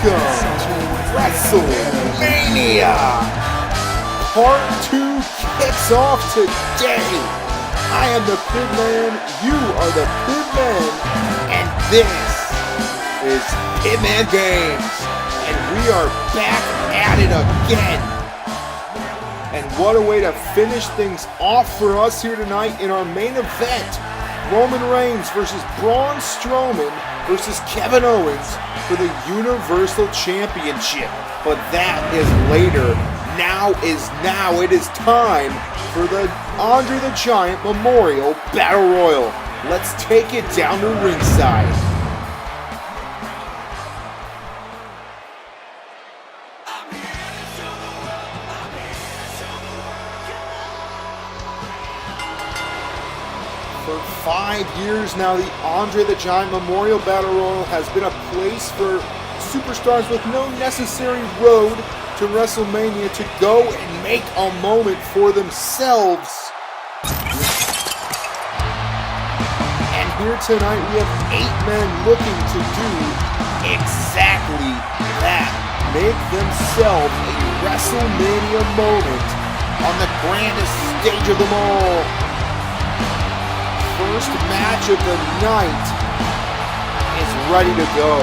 Welcome to WrestleMania! Part 2 kicks off today. I am the Pibman, you are the Pibman, and this is Pibman Games. And we are back at it again. And what a way to finish things off for us here tonight in our main event. Roman Reigns versus Braun Strowman versus Kevin Owens for the Universal Championship. But that is later. Now is now. It is time for the Andre the Giant Memorial Battle Royal. Let's take it down to ringside. For 5 years now, the Andre the Giant Memorial Battle Royal has been a place for superstars with no necessary road to WrestleMania to go and make a moment for themselves. And here tonight we have 8 men looking to do exactly that. Make themselves a WrestleMania moment on the grandest stage of them all. First match of the night is ready to go.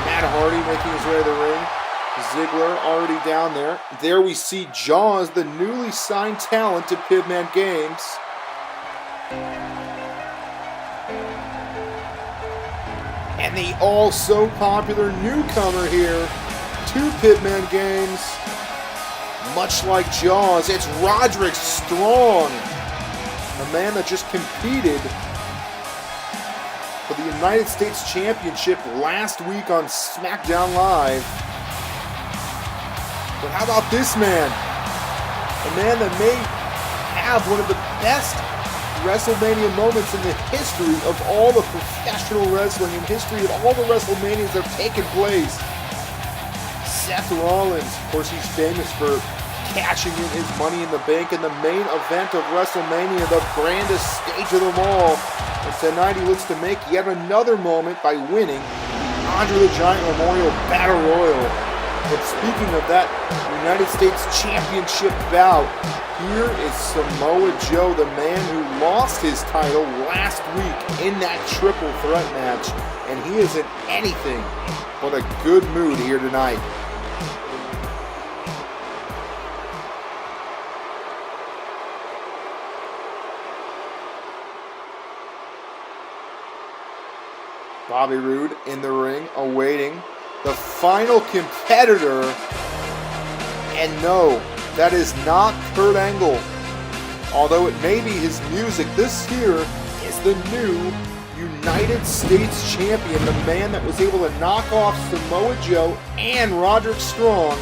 Matt Hardy making his way to the ring. Ziggler already down there. There we see Jaws, the newly signed talent to Pibman Games. And the also popular newcomer here to Pibman Games. Much like Jaws, it's Roderick Strong, a man that just competed for the United States Championship last week on SmackDown Live. But how about this man? A man that may have one of the best WrestleMania moments in the history of all the professional wrestling, in history of all the WrestleManias that have taken place. Seth Rollins, of course, he's famous for cashing in his Money in the Bank in the main event of WrestleMania, the grandest stage of them all. And tonight he looks to make yet another moment by winning the Andre the Giant Memorial Battle Royal. But speaking of that United States Championship bout, here is Samoa Joe, the man who lost his title last week in that triple threat match. And he is in anything but a good mood here tonight. Bobby Roode in the ring, awaiting the final competitor. And no, that is not Kurt Angle. Although it may be his music, this here is the new United States Champion, the man that was able to knock off Samoa Joe and Roderick Strong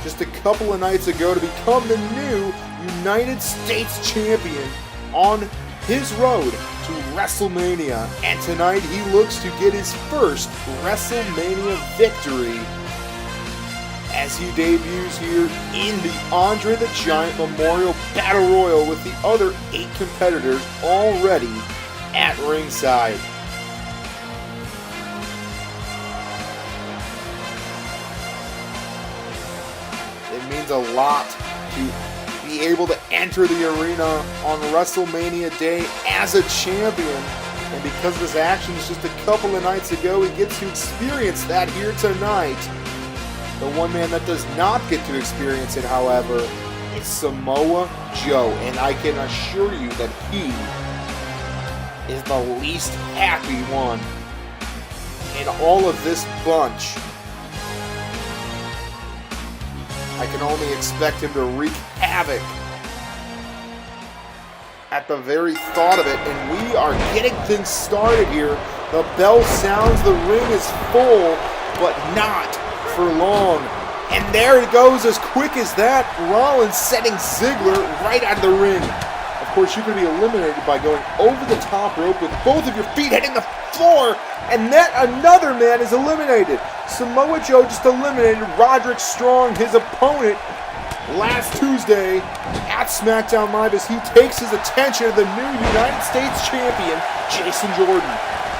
just a couple of nights ago to become the new United States Champion on his road to WrestleMania. And tonight he looks to get his first WrestleMania victory as he debuts here in the Andre the Giant Memorial Battle Royal with the other 8 competitors already at ringside. It means a lot to be able to enter the arena on WrestleMania Day as a champion. And because of his actions just a couple of nights ago, he gets to experience that here tonight. The one man that does not get to experience it, however, is Samoa Joe. And I can assure you that he is the least happy one in all of this bunch. I can only expect him to wreak havoc at the very thought of it. And we are getting things started here. The bell sounds, the ring is full, but not for long. And there it goes, as quick as that. Rollins setting Ziggler right out of the ring. Of course, you can be eliminated by going over the top rope with both of your feet hitting the floor. And that another man is eliminated. Samoa Joe just eliminated Roderick Strong, his opponent, last Tuesday at SmackDown Live, as he takes his attention to the new United States Champion, Jason Jordan.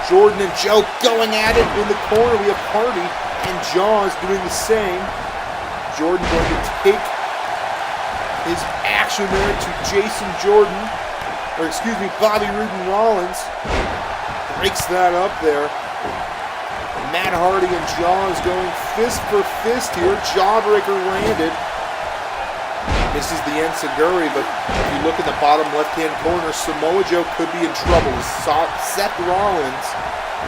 Jordan and Joe going at it in the corner. We have Hardy and Jaws doing the same. Jordan going to take his action there to Jason Jordan, or excuse me, Bobby Roode and Rollins. Breaks that up there. Matt Hardy and Jaws going fist for fist here. Jawbreaker landed. This is the enziguri, but if you look in the bottom left-hand corner, Samoa Joe could be in trouble. Seth Rollins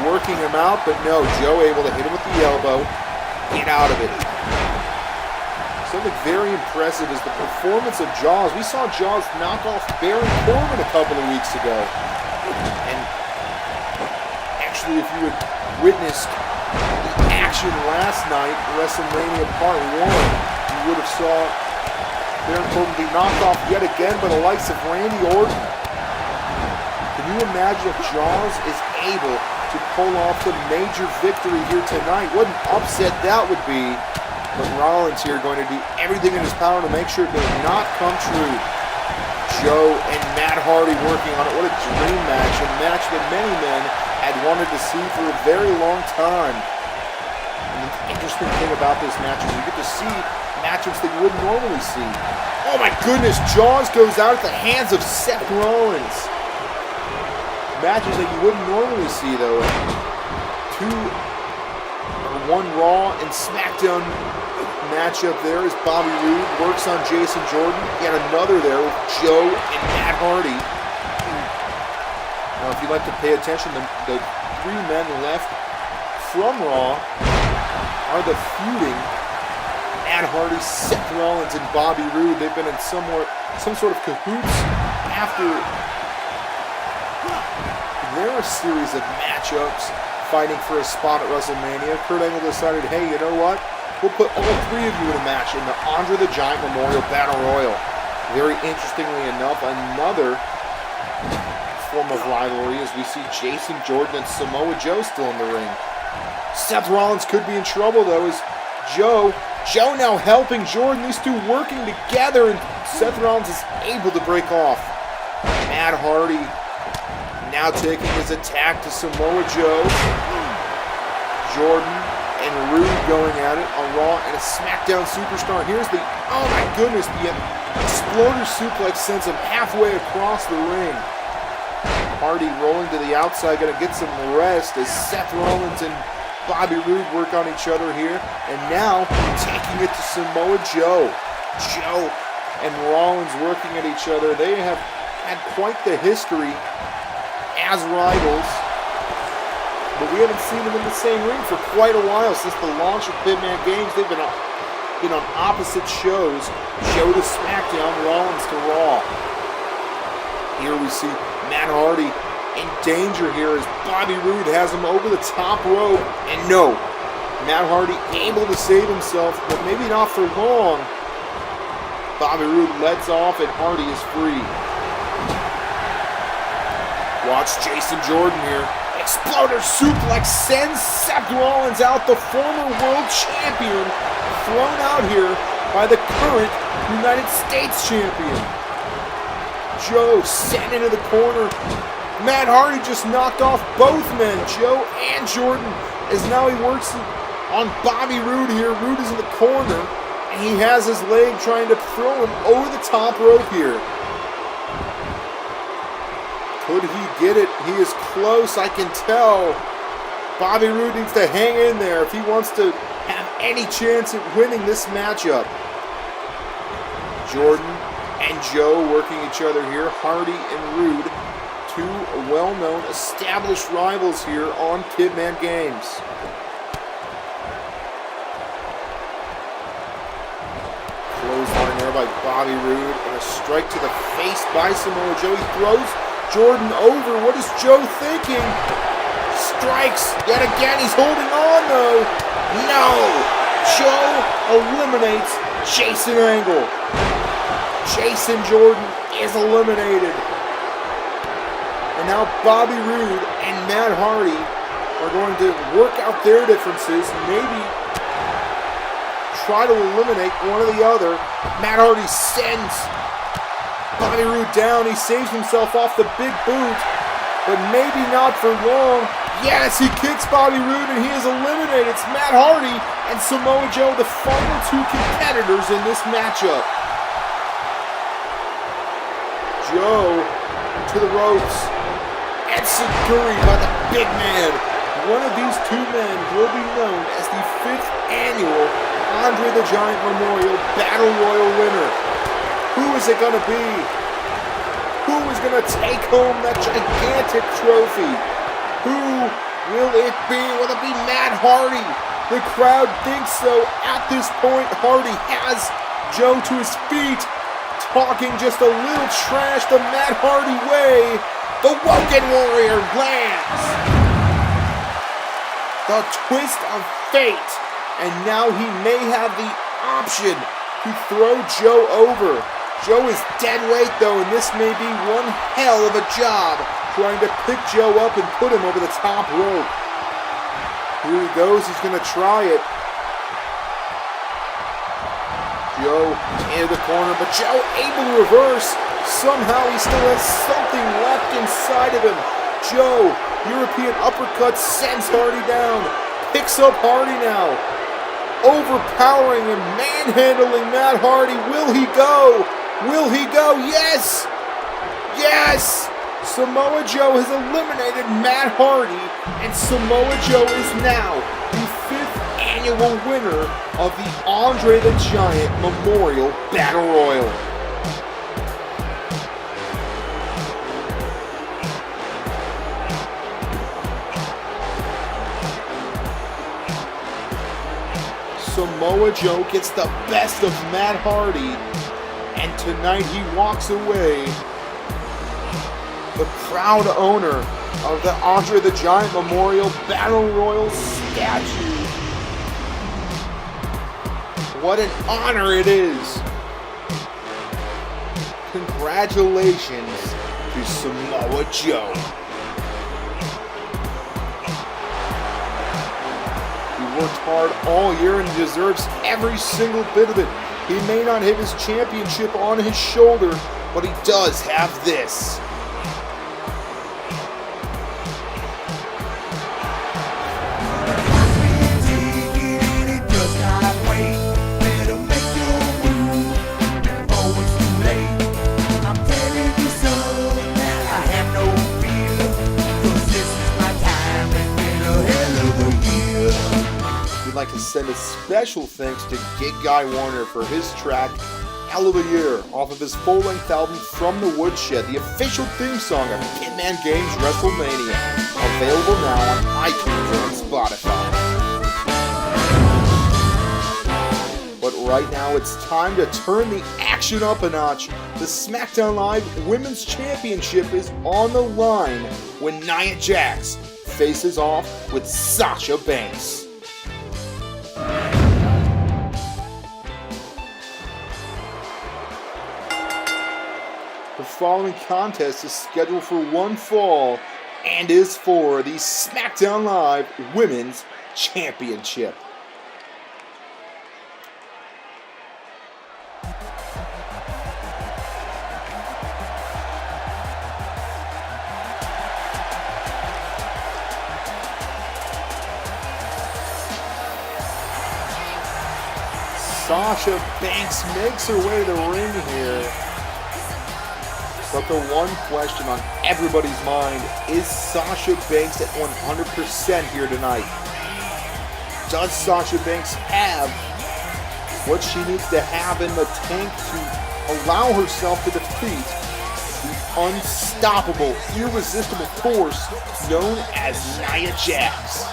working him out, but no, Joe able to hit him with the elbow, get out of it. Something very impressive is the performance of Jaws. We saw Jaws knock off Baron Corbin a couple of weeks ago. And actually, if you had witnessed the action last night, WrestleMania Part 1, you would have saw Baron Corbin be knocked off yet again by the likes of Randy Orton. Can you imagine if Jaws is able to pull off the major victory here tonight? What an upset that would be. But Rollins here going to do everything in his power to make sure it does not come true. Joe and Matt Hardy working on it. What a dream match. A match that many men had wanted to see for a very long time. And the interesting thing about this match is you get to see matchups that you wouldn't normally see. Oh my goodness, Jaws goes out at the hands of Seth Rollins. Matches that you wouldn't normally see though. One Raw and SmackDown matchup there as Bobby Roode works on Jason Jordan. Yet another there with Joe and Matt Hardy. Now, if you'd like to pay attention, the three men left from Raw are the feuding Matt Hardy, Seth Rollins, and Bobby Roode. They've been in some sort of cahoots after their series of matchups, fighting for a spot at WrestleMania. Kurt Angle decided, hey, you know what? We'll put all three of you in a match in the Andre the Giant Memorial Battle Royal. Very interestingly enough, another form of rivalry as we see Jason Jordan and Samoa Joe still in the ring. Seth Rollins could be in trouble though, as Joe now helping Jordan, these two working together, and Seth Rollins is able to break off. Matt Hardy now taking his attack to Samoa Joe. Jordan and Roode going at it on Raw, and a SmackDown superstar. Here's the, oh my goodness, the exploder suplex sends him halfway across the ring. Hardy rolling to the outside, going to get some rest as Seth Rollins and Bobby Roode work on each other here. And now taking it to Samoa Joe. Joe and Rollins working at each other. They have had quite the history as rivals, but we haven't seen them in the same ring for quite a while since the launch of Pibman Games. They've been on opposite shows. Joe to SmackDown, Rollins to Raw. Here we see Matt Hardy in danger here as Bobby Roode has him over the top rope, and no, Matt Hardy able to save himself, but maybe not for long. Bobby Roode lets off and Hardy is free. Watch Jason Jordan here. Exploder suplex sends Seth Rollins out, the former world champion, thrown out here by the current United States champion. Joe sent into the corner. Matt Hardy just knocked off both men, Joe and Jordan, as now he works on Bobby Roode here. Roode is in the corner, and he has his leg trying to throw him over the top rope here. Could he get it? He is close, I can tell. Bobby Roode needs to hang in there if he wants to have any chance at winning this matchup. Jordan and Joe working each other here. Hardy and Roode, two well-known established rivals here on Pibman Games. Clothesline there by Bobby Roode, and a strike to the face by Samoa Joe. He throws Jordan over. What is Joe thinking? Strikes yet again. He's holding on though. No! Joe eliminates Jason Angle. Jason Jordan is eliminated. And now Bobby Roode and Matt Hardy are going to work out their differences. Maybe try to eliminate one or the other. Matt Hardy sends Bobby Roode down. He saves himself off the big boot. but maybe not for long. Yes, he kicks Bobby Roode and he is eliminated. It's Matt Hardy and Samoa Joe, the final two competitors in this matchup. Joe to the ropes and Seguri by the big man. One of these two men will be known as the 5th annual Andre the Giant Memorial Battle Royal winner. Who is it going to be? Who is going to take home that gigantic trophy? Who will it be? Will it be Matt Hardy? The crowd thinks so. At this point, Hardy has Joe to his feet, talking just a little trash the Matt Hardy way. The Woken Warrior lands. The twist of fate. And now he may have the option to throw Joe over. Joe is dead weight though, and this may be one hell of a job trying to pick Joe up and put him over the top rope. Here he goes, he's going to try it. Joe into the corner, but Joe able to reverse. Somehow he still has something left inside of him. Joe, European uppercut, sends Hardy down. Picks up Hardy now. Overpowering and manhandling Matt Hardy. Will he go? Will he go? Yes! Yes! Samoa Joe has eliminated Matt Hardy, and Samoa Joe is now the 5th annual winner of the Andre the Giant Memorial Battle Royal. Samoa Joe gets the best of Matt Hardy, and tonight he walks away the proud owner of the Andre the Giant Memorial Battle Royal statue. What an honor it is. Congratulations to Samoa Joe. He worked hard all year and deserves every single bit of it. He may not have his championship on his shoulder, but he does have this. We'd like to send a special thanks to Gigguy Warner for his track Hell of a Year off of his full-length album From the Woodshed, the official theme song of Pibman Games Wrestlemania, available now on iTunes and Spotify. But right now it's time to turn the action up a notch. The SmackDown Live Women's Championship is on the line when Nia Jax faces off with Sasha Banks. The following contest is scheduled for one fall and is for the SmackDown Live Women's Championship. Sasha Banks makes her way to the ring here. But the one question on everybody's mind is Sasha Banks at 100% here tonight. Does Sasha Banks have what she needs to have in the tank to allow herself to defeat the unstoppable, irresistible force known as Nia Jax?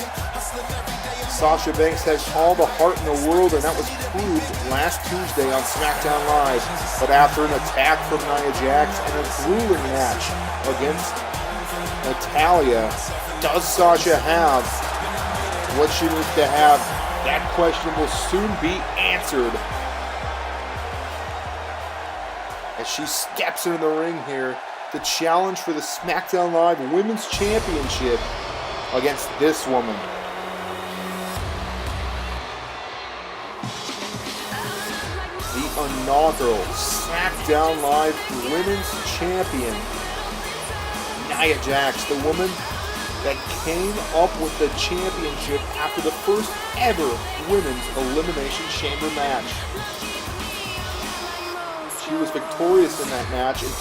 Sasha Banks has all the heart in the world, and that was proved last Tuesday on SmackDown Live. But after an attack from Nia Jax and a grueling match against Natalya, does Sasha have what she needs to have? That question will soon be answered as she steps into the ring here to challenge for the SmackDown Live Women's Championship against this woman. The inaugural SmackDown Live Women's Champion, Nia Jax, the woman that came up with the championship after the first ever Women's Elimination Chamber match. She was victorious in that match, and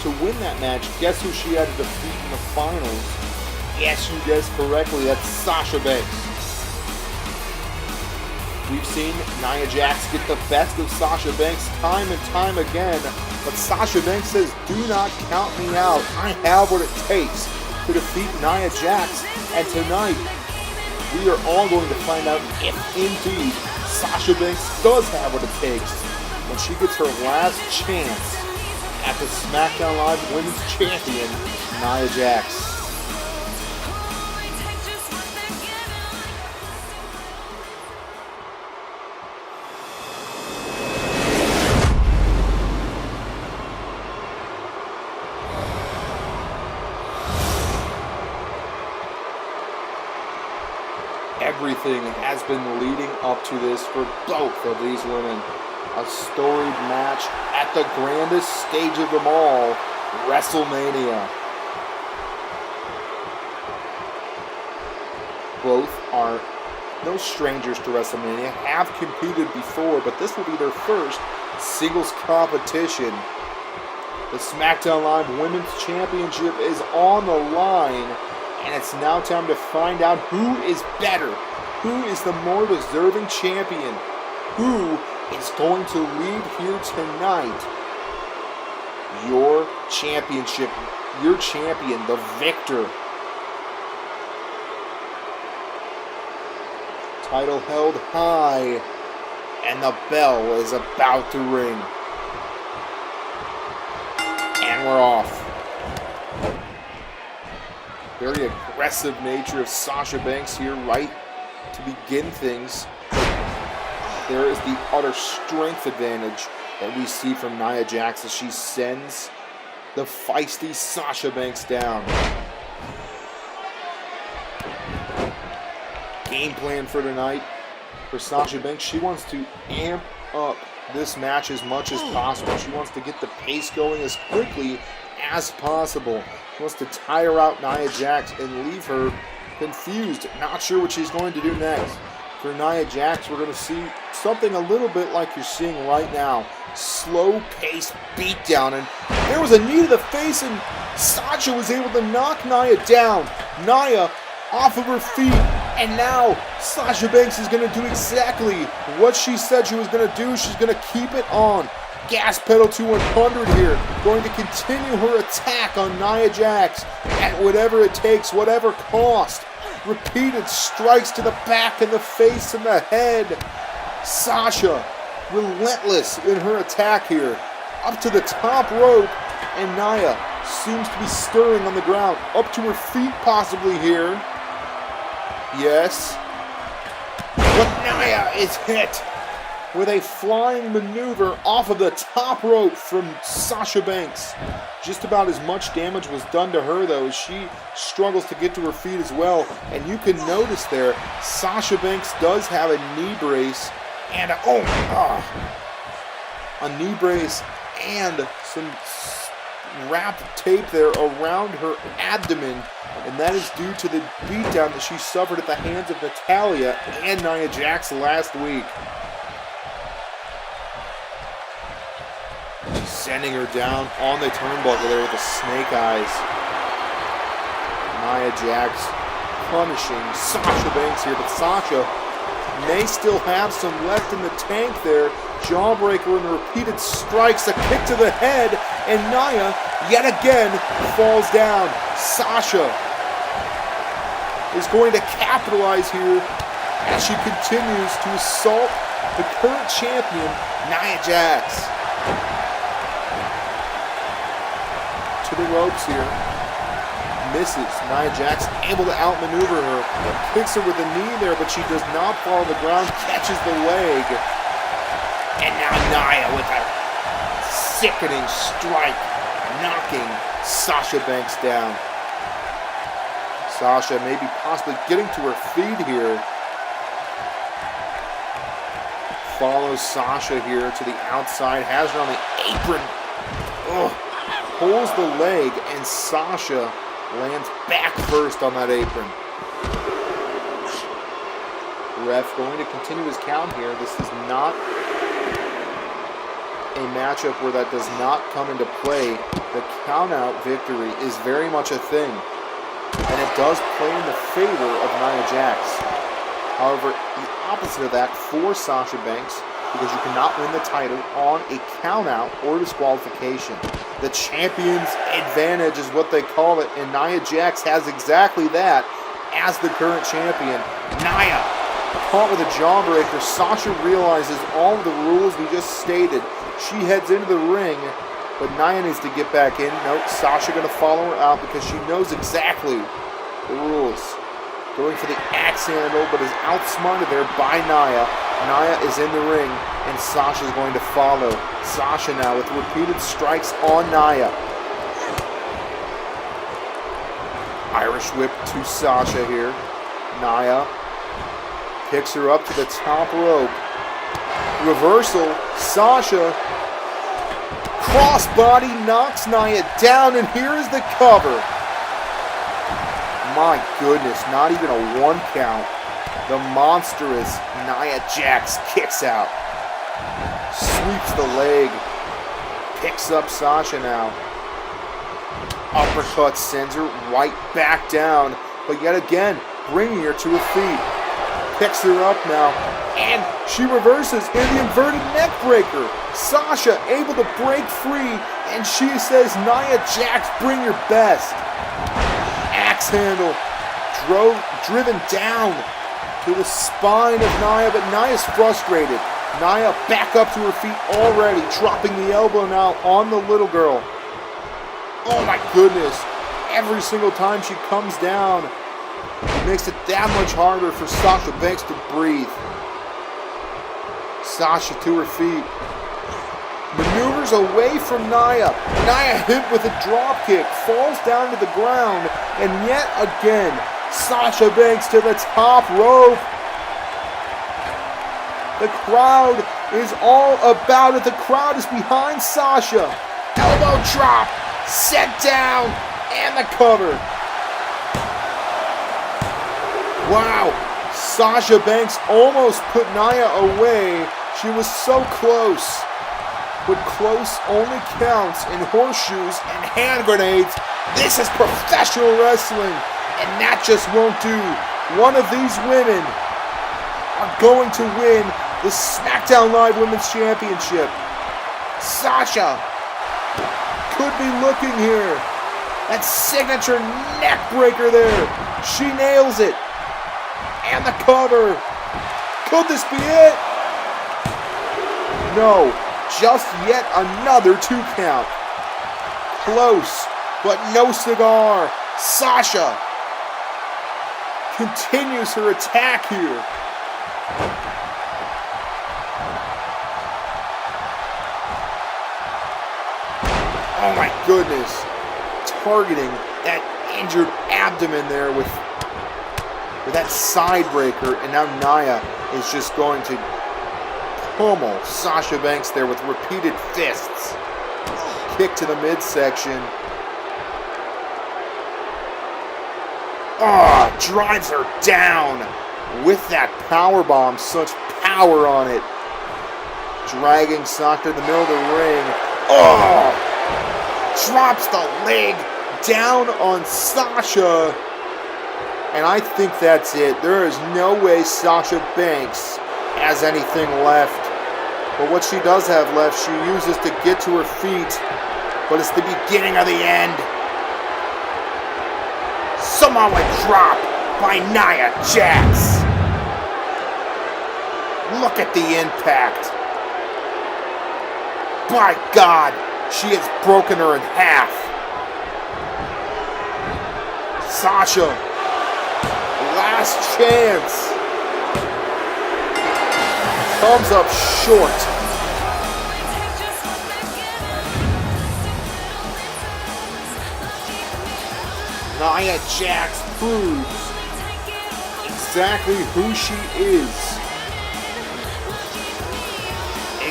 to win that match, guess who she had to defeat in the finals? Yes, you guessed correctly, that's Sasha Banks. We've seen Nia Jax get the best of Sasha Banks time and time again, but Sasha Banks says, do not count me out. I have what it takes to defeat Nia Jax, and tonight we are all going to find out if indeed Sasha Banks does have what it takes when she gets her last chance at the SmackDown Live Women's Champion, Nia Jax. Everything has been leading up to this for both of these women. A storied match at the grandest stage of them all, WrestleMania. Both are no strangers to WrestleMania, have competed before, but this will be their first singles competition. The SmackDown Live Women's Championship is on the line, and it's now time to find out who is better, who is the more deserving champion, who is going to lead here tonight. Your championship, your champion, the victor. Title held high, and the bell is about to ring. And we're off. Very aggressive nature of Sasha Banks here, right to begin things. There is the utter strength advantage that we see from Nia Jax as she sends the feisty Sasha Banks down. Game plan for tonight for Sasha Banks. She wants to amp up this match as much as possible. She wants to get the pace going as quickly as possible. She wants to tire out Nia Jax and leave her confused, not sure what she's going to do next. For Nia Jax, we're going to see something a little bit like you're seeing right now. Slow-paced beatdown, and there was a knee to the face, and Sasha was able to knock Nia down. Nia off of her feet, and now Sasha Banks is going to do exactly what she said she was going to do. She's going to keep it on. Gas pedal to 100 here. Going to continue her attack on Nia Jax at whatever it takes, whatever cost. Repeated strikes to the back and the face and the head. Sasha, relentless in her attack here. Up to the top rope, and Nia seems to be stirring on the ground. Up to her feet possibly here. Yes. But Nia is hit with a flying maneuver off of the top rope from Sasha Banks. Just about as much damage was done to her, though, as she struggles to get to her feet as well. And you can notice there, Sasha Banks does have a knee brace and a knee brace and some wrapped tape there around her abdomen, and that is due to the beatdown that she suffered at the hands of Natalya and Nia Jax last week. Sending her down on the turnbuckle there with the snake eyes. Nia Jax punishing Sasha Banks here, but Sasha may still have some left in the tank there. Jawbreaker and the repeated strikes, a kick to the head, and Nia yet again falls down. Sasha is going to capitalize here as she continues to assault the current champion, Nia Jax. To the ropes here. Misses. Nia Jax able to outmaneuver her. Kicks her with a knee there, but she does not fall on the ground. Catches the leg. And now Nia with a sickening strike, knocking Sasha Banks down. Sasha maybe possibly getting to her feet here. Follows Sasha here to the outside. Has her on the apron. Ugh. pulls the leg, and Sasha lands back first on that apron. Ref going to continue his count here. This is not a matchup where that does not come into play. The count-out victory is very much a thing, and it does play in the favor of Nia Jax. However, the opposite of that for Sasha Banks, because you cannot win the title on a count-out or disqualification. The champion's advantage is what they call it, and Nia Jax has exactly that as the current champion. Nia caught with a jawbreaker. Sasha realizes all of the rules we just stated. She heads into the ring, but Nia needs to get back in. Nope, Sasha going to follow her out because she knows exactly the rules. Going for the axe handle, but is outsmarted there by Nia. Nia is in the ring, and Sasha's going to follow. Sasha now with repeated strikes on Nia. Irish whip to Sasha here. Nia picks her up to the top rope. Reversal. Sasha. Crossbody knocks Nia down, and here is the cover. My goodness, not even a 1 count. The monstrous Nia Jax kicks out. Sweeps the leg. Picks up Sasha now. Uppercut sends her right back down. But yet again, bringing her to her feet. Picks her up now. And she reverses in the inverted neck breaker. Sasha able to break free. And she says, Nia Jax, bring your best. Axe handle driven down to the spine of Nia, but Nia's frustrated. Nia back up to her feet already, dropping the elbow now on the little girl. Oh my goodness. Every single time she comes down, it makes it that much harder for Sasha Banks to breathe. Sasha to her feet. Maneuvers away from Nia. Nia hit with a dropkick, falls down to the ground, and yet again, Sasha Banks to the top rope. The crowd is all about it. The crowd is behind Sasha. Elbow drop, set down, and the cover. Wow, Sasha Banks almost put Nia away. She was so close. But close only counts in horseshoes and hand grenades. This is professional wrestling, and that just won't do. One of these women are going to win the SmackDown Live Women's Championship. Sasha could be looking here. That signature neck breaker there. She nails it. And the cover. Could this be it? No. Just yet another 2 count. Close, but no cigar. Sasha continues her attack here. Oh my goodness. Targeting that injured abdomen there with that side breaker, and now Nia is just going to pummel Sasha Banks there with repeated fists. Kick to the midsection. Drives her down with that powerbomb. Such power on it. Dragging Sasha to the middle of the ring. Drops the leg down on Sasha. And I think that's it. There is no way Sasha Banks has anything left. But what she does have left, she uses to get to her feet. But it's the beginning of the end. Samoa drop by Nia Jax. Look at the impact. By God, she has broken her in half. Sasha, last chance. Comes up short. Nia Jax proves exactly who she is.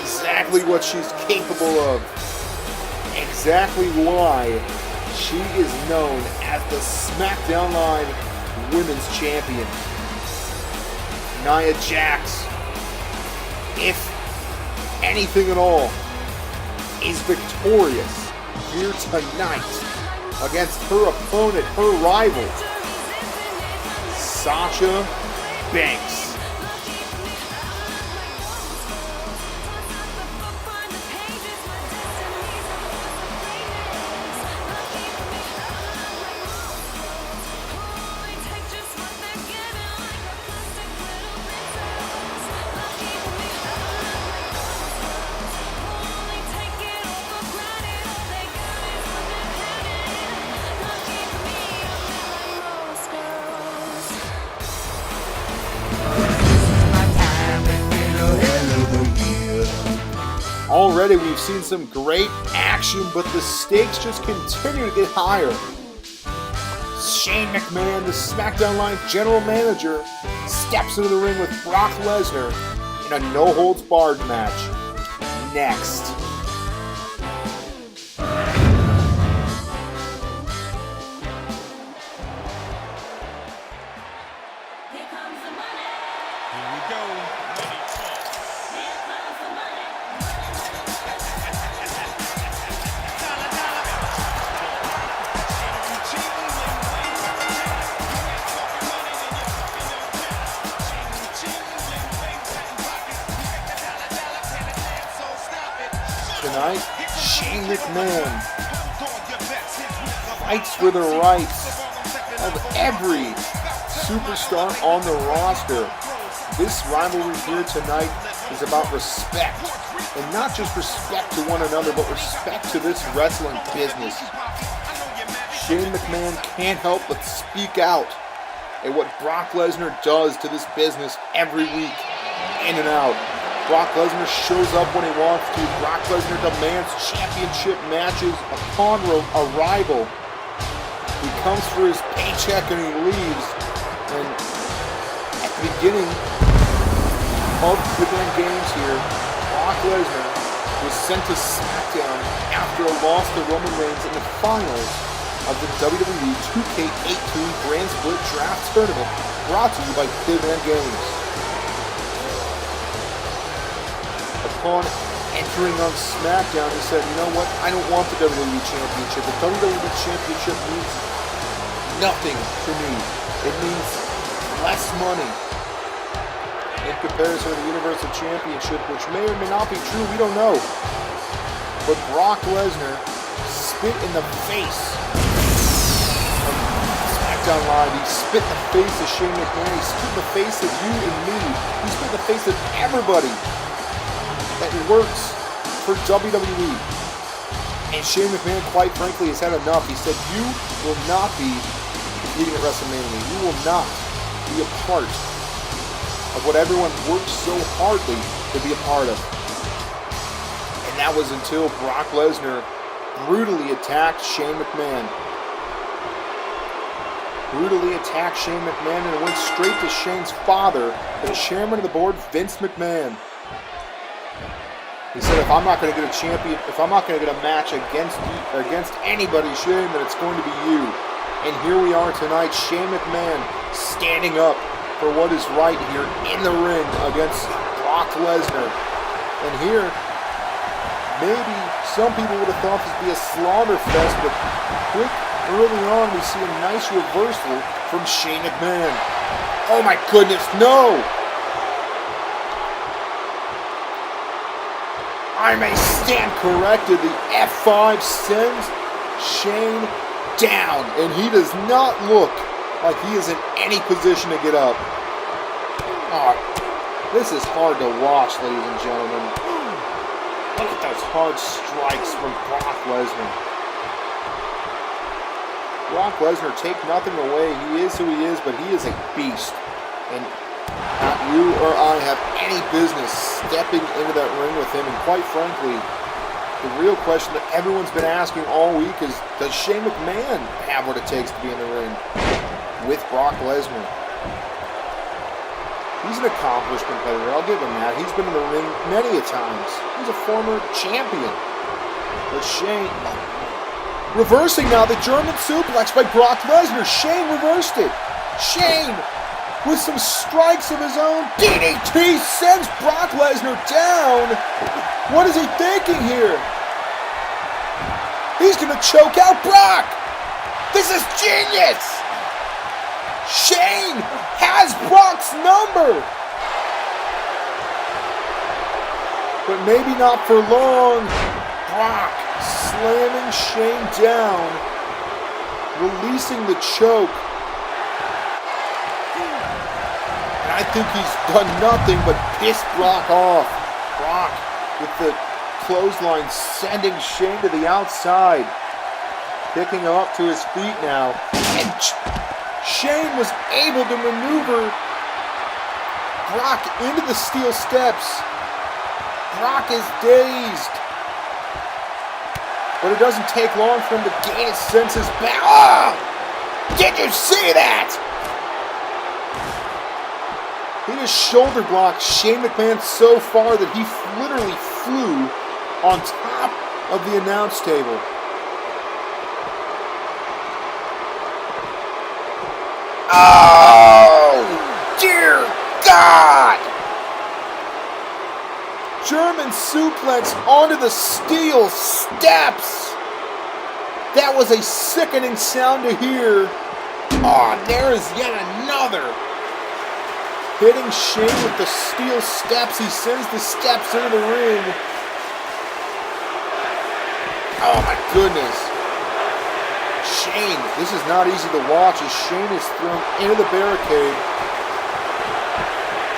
Exactly what she's capable of. exactly why she is known as the SmackDown Live Women's Champion. Nia Jax, if anything at all, is victorious here tonight against her opponent, her rival, Sasha Banks. Already we've seen some great action, but the stakes just continue to get higher. Shane McMahon, the SmackDown Live General Manager, steps into the ring with Brock Lesnar in a no-holds-barred match. Next. Tonight, Shane McMahon fights for the rights of every superstar on the roster. This rivalry here tonight is about respect, and not just respect to one another, but respect to this wrestling business. Shane McMahon can't help but speak out at what Brock Lesnar does to this business every week, in and out. Brock Lesnar shows up when he wants to. Brock Lesnar demands championship matches upon arrival. He comes for his paycheck and he leaves. And at the beginning of Pibman Games here, Brock Lesnar was sent to SmackDown after a loss to Roman Reigns in the finals of the WWE 2K18 Grand Split Draft Tournament, brought to you by Pibman Games. Upon entering on SmackDown, he said, you know what, I don't want the WWE Championship. The WWE Championship means nothing to me. It means less money in comparison to the Universal Championship, which may or may not be true, we don't know. But Brock Lesnar spit in the face of SmackDown Live. He spit in the face of Shane McMahon. He spit in the face of you and me. He spit in the face of everybody that works for WWE. And Shane McMahon, quite frankly, has had enough. He said, you will not be competing at WrestleMania. You will not be a part of what everyone worked so hardly to be a part of. And that was until Brock Lesnar brutally attacked Shane McMahon. Brutally attacked Shane McMahon and went straight to Shane's father, the chairman of the board, Vince McMahon. He said, if I'm not going to get a match against anybody, Shane, then it's going to be you. And here we are tonight, Shane McMahon standing up for what is right here in the ring against Brock Lesnar. And here, maybe some people would have thought this would be a slaughter fest, but quick early on we see a nice reversal from Shane McMahon. Oh my goodness, no! I may stand corrected. The F5 sends Shane down, and he does not look like he is in any position to get up. Oh, this is hard to watch, ladies and gentlemen. Look at those hard strikes from Brock Lesnar. Brock Lesnar, take nothing away. He is who he is, but he is a beast. And not you or I have any business stepping into that ring with him. And quite frankly, the real question that everyone's been asking all week is, does Shane McMahon have what it takes to be in the ring with Brock Lesnar? He's an accomplished competitor, I'll give him that. He's been in the ring many a times. He's a former champion. But But Shane, reversing now the German suplex by Brock Lesnar. Shane reversed it. Shane, with some strikes of his own, DDT sends Brock Lesnar down. What is he thinking here? He's going to choke out Brock. This is genius. Shane has Brock's number. But maybe not for long. Brock slamming Shane down, releasing the choke. And I think he's done nothing but piss Brock off. Brock with the clothesline sending Shane to the outside. Picking him up to his feet now. And Shane was able to maneuver Brock into the steel steps. Brock is dazed. But it doesn't take long for him to gain his senses back. Oh! Did you see that? He just shoulder blocked Shane McMahon so far that he literally flew on top of the announce table. Oh, dear God! German suplex onto the steel steps. That was a sickening sound to hear. Oh, there is yet another. Hitting Shane with the steel steps. He sends the steps into the ring. Oh my goodness. Shane, this is not easy to watch as Shane is thrown into the barricade.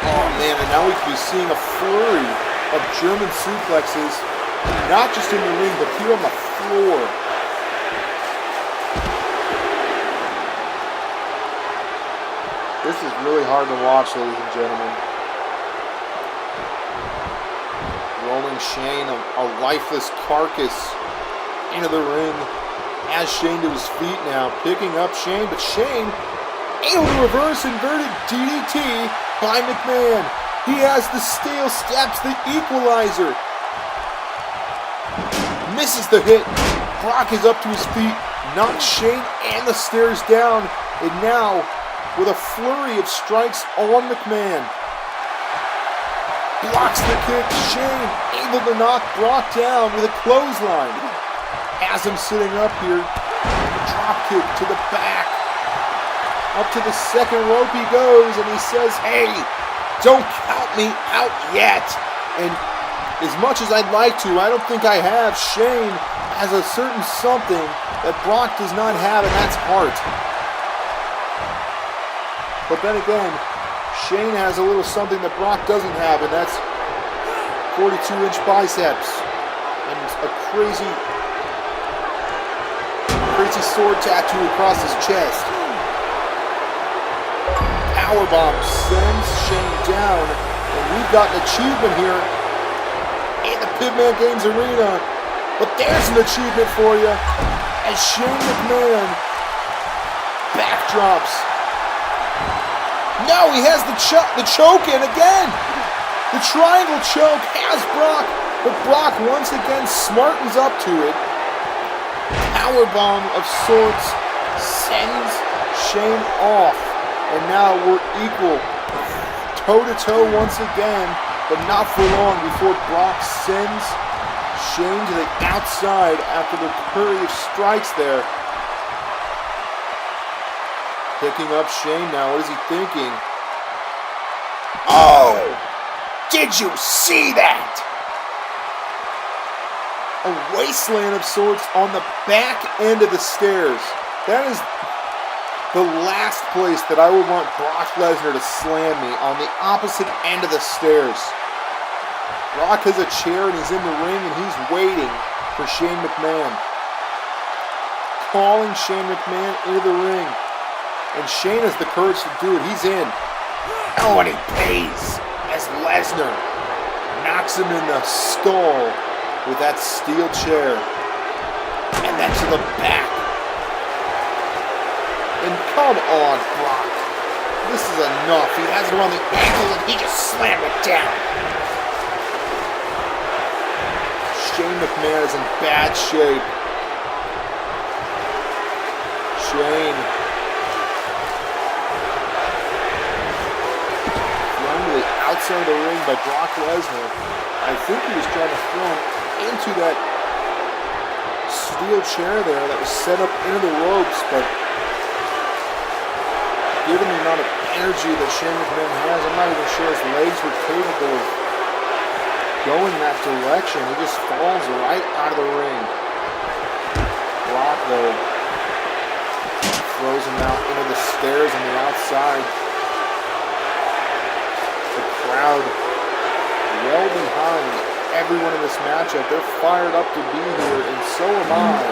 Oh man, and now we could be seeing a flurry of German suplexes, not just in the ring, but here on the floor. This is really hard to watch, ladies and gentlemen. Rolling Shane, a lifeless carcass, into the ring. Has Shane to his feet now, picking up Shane, but Shane able to reverse inverted DDT by McMahon. He has the steel steps, the equalizer. Misses the hit. Brock is up to his feet, knocks Shane and the stairs down, and now with a flurry of strikes on McMahon. Blocks the kick. Shane able to knock Brock down with a clothesline. Has him sitting up here. Drop kick to the back. Up to the second rope he goes, and he says, hey, don't count me out yet. And as much as I'd like to, I don't think I have. Shane has a certain something that Brock does not have, and that's heart. But then again, Shane has a little something that Brock doesn't have, and that's 42-inch biceps and a crazy sword tattoo across his chest. Powerbomb sends Shane down, and we've got an achievement here in the Pibman Games Arena. But there's an achievement for you as Shane McMahon backdrops. No, he has the choke in again. The triangle choke has Brock, but Brock once again smartens up to it. Powerbomb of sorts sends Shane off. And now we're equal, toe-to-toe once again, but not for long before Brock sends Shane to the outside after the flurry of strikes there. Picking up Shane now. What is he thinking? Oh! Did you see that? A wasteland of sorts on the back end of the stairs. That is the last place that I would want Brock Lesnar to slam me, on the opposite end of the stairs. Brock has a chair and he's in the ring and he's waiting for Shane McMahon. Calling Shane McMahon into the ring. And Shane has the courage to do it. He's in. Oh, and he pays as Lesnar knocks him in the skull with that steel chair. And then to the back. And come on, Brock. This is enough. He has him on the ankle and he just slammed it down. Shane McMahon is in bad shape. Shane. Thrown to the outside of the ring by Brock Lesnar. I think he was trying to throw him into that steel chair there that was set up into the ropes, but given the amount of energy that Shane McMahon has, I'm not even sure his legs were capable of going that direction. He just falls right out of the ring. Brock, though, throws him out into the stairs on the outside. The crowd well behind everyone in this matchup. They're fired up to be here, and so am I.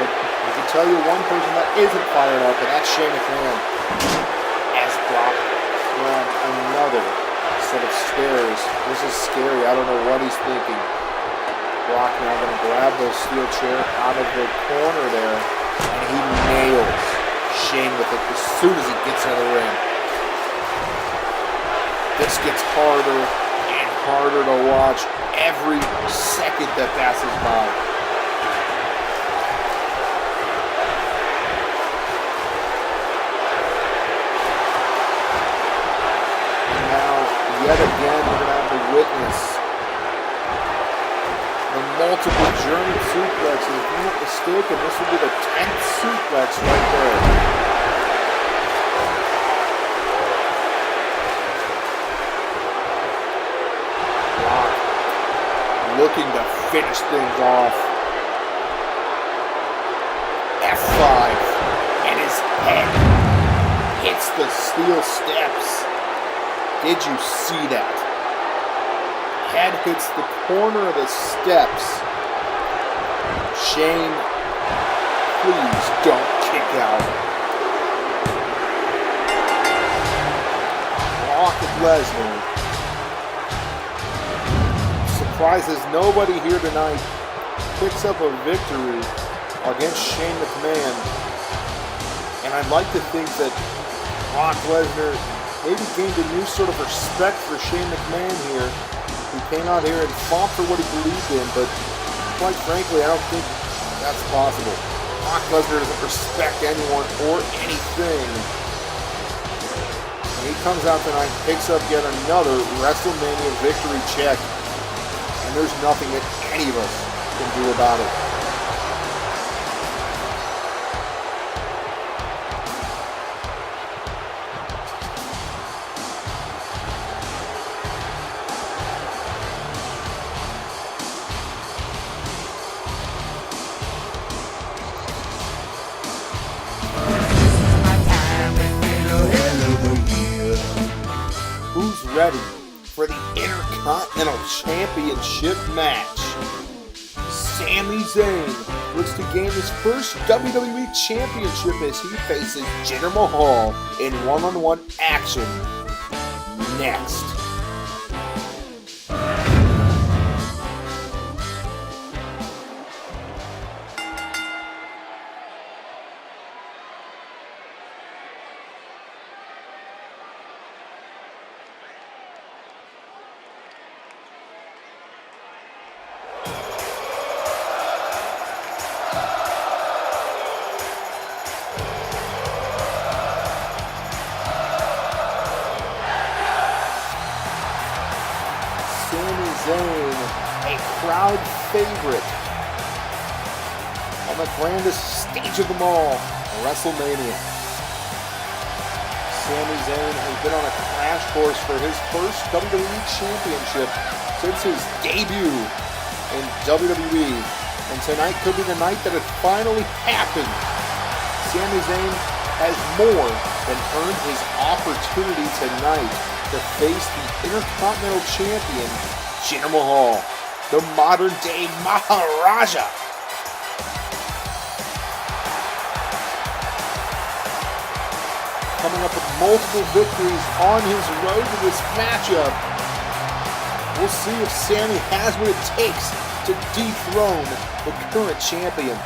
But I can tell you one person that isn't fired up, and that's Shane McMahon. As Brock grabs another set of stairs. This is scary. I don't know what he's thinking. Brock now going to grab the steel chair out of the corner there, and he nails Shane with it as soon as he gets out of the ring. This gets harder and harder to watch every second that passes by. Yet again, we're going to have to witness the multiple German suplexes. If I'm not mistaken, this will be the 10th suplex right there. Brock looking to finish things off. F5, and his head hits the steel steps. Did you see that? Head hits the corner of the steps. Shane, please don't kick out. Brock Lesnar surprises nobody here tonight. Picks up a victory against Shane McMahon. And I'd like to think that Brock Lesnar maybe gained a new sort of respect for Shane McMahon here. He came out here and fought for what he believed in, but quite frankly, I don't think that's possible. Brock Lesnar doesn't respect anyone or anything. And he comes out tonight, picks up yet another WrestleMania victory check, and there's nothing that any of us can do about it. Ready for the Intercontinental Championship match. Sami Zayn looks to gain his first WWE Championship as he faces Jinder Mahal in one-on-one action next. Zayn, a crowd favorite on the grandest stage of them all, WrestleMania. Sami Zayn has been on a crash course for his first WWE Championship since his debut in WWE, and tonight could be the night that it finally happened. Sami Zayn has more than earned his opportunity tonight to face the Intercontinental Champion, Jinder Mahal, the modern-day Maharaja. Coming up with multiple victories on his road to this matchup. We'll see if Sami has what it takes to dethrone the current champion.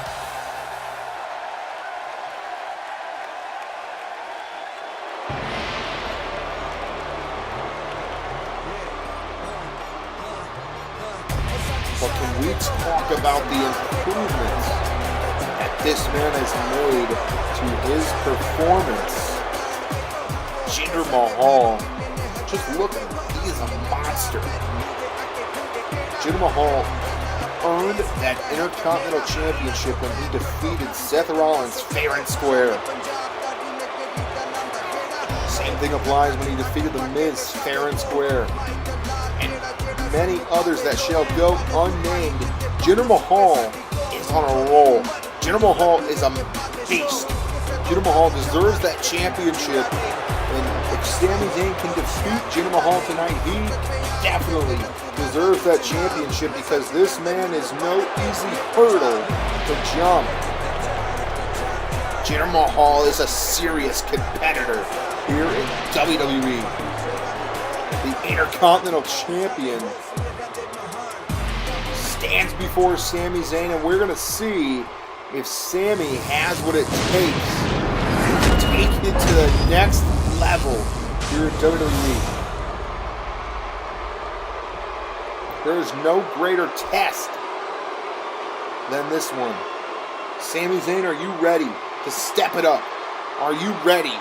But can talk about the improvements that this man has made to his performance. Jinder Mahal, just look at him. He is a monster. Jinder Mahal earned that Intercontinental Championship when he defeated Seth Rollins fair and square. Same thing applies when he defeated The Miz fair and square. And many others that shall go unnamed. Jinder Mahal is on a roll. Jinder Mahal is a beast. Jinder Mahal deserves that championship. And if Sami Zayn can defeat Jinder Mahal tonight, he definitely deserves that championship because this man is no easy hurdle to jump. Jinder Mahal is a serious competitor here in WWE. The Intercontinental Champion stands before Sami Zayn, and we're going to see if Sami has what it takes to take it to the next level here in WWE. There is no greater test than this one. Sami Zayn, are you ready to step it up? Are you ready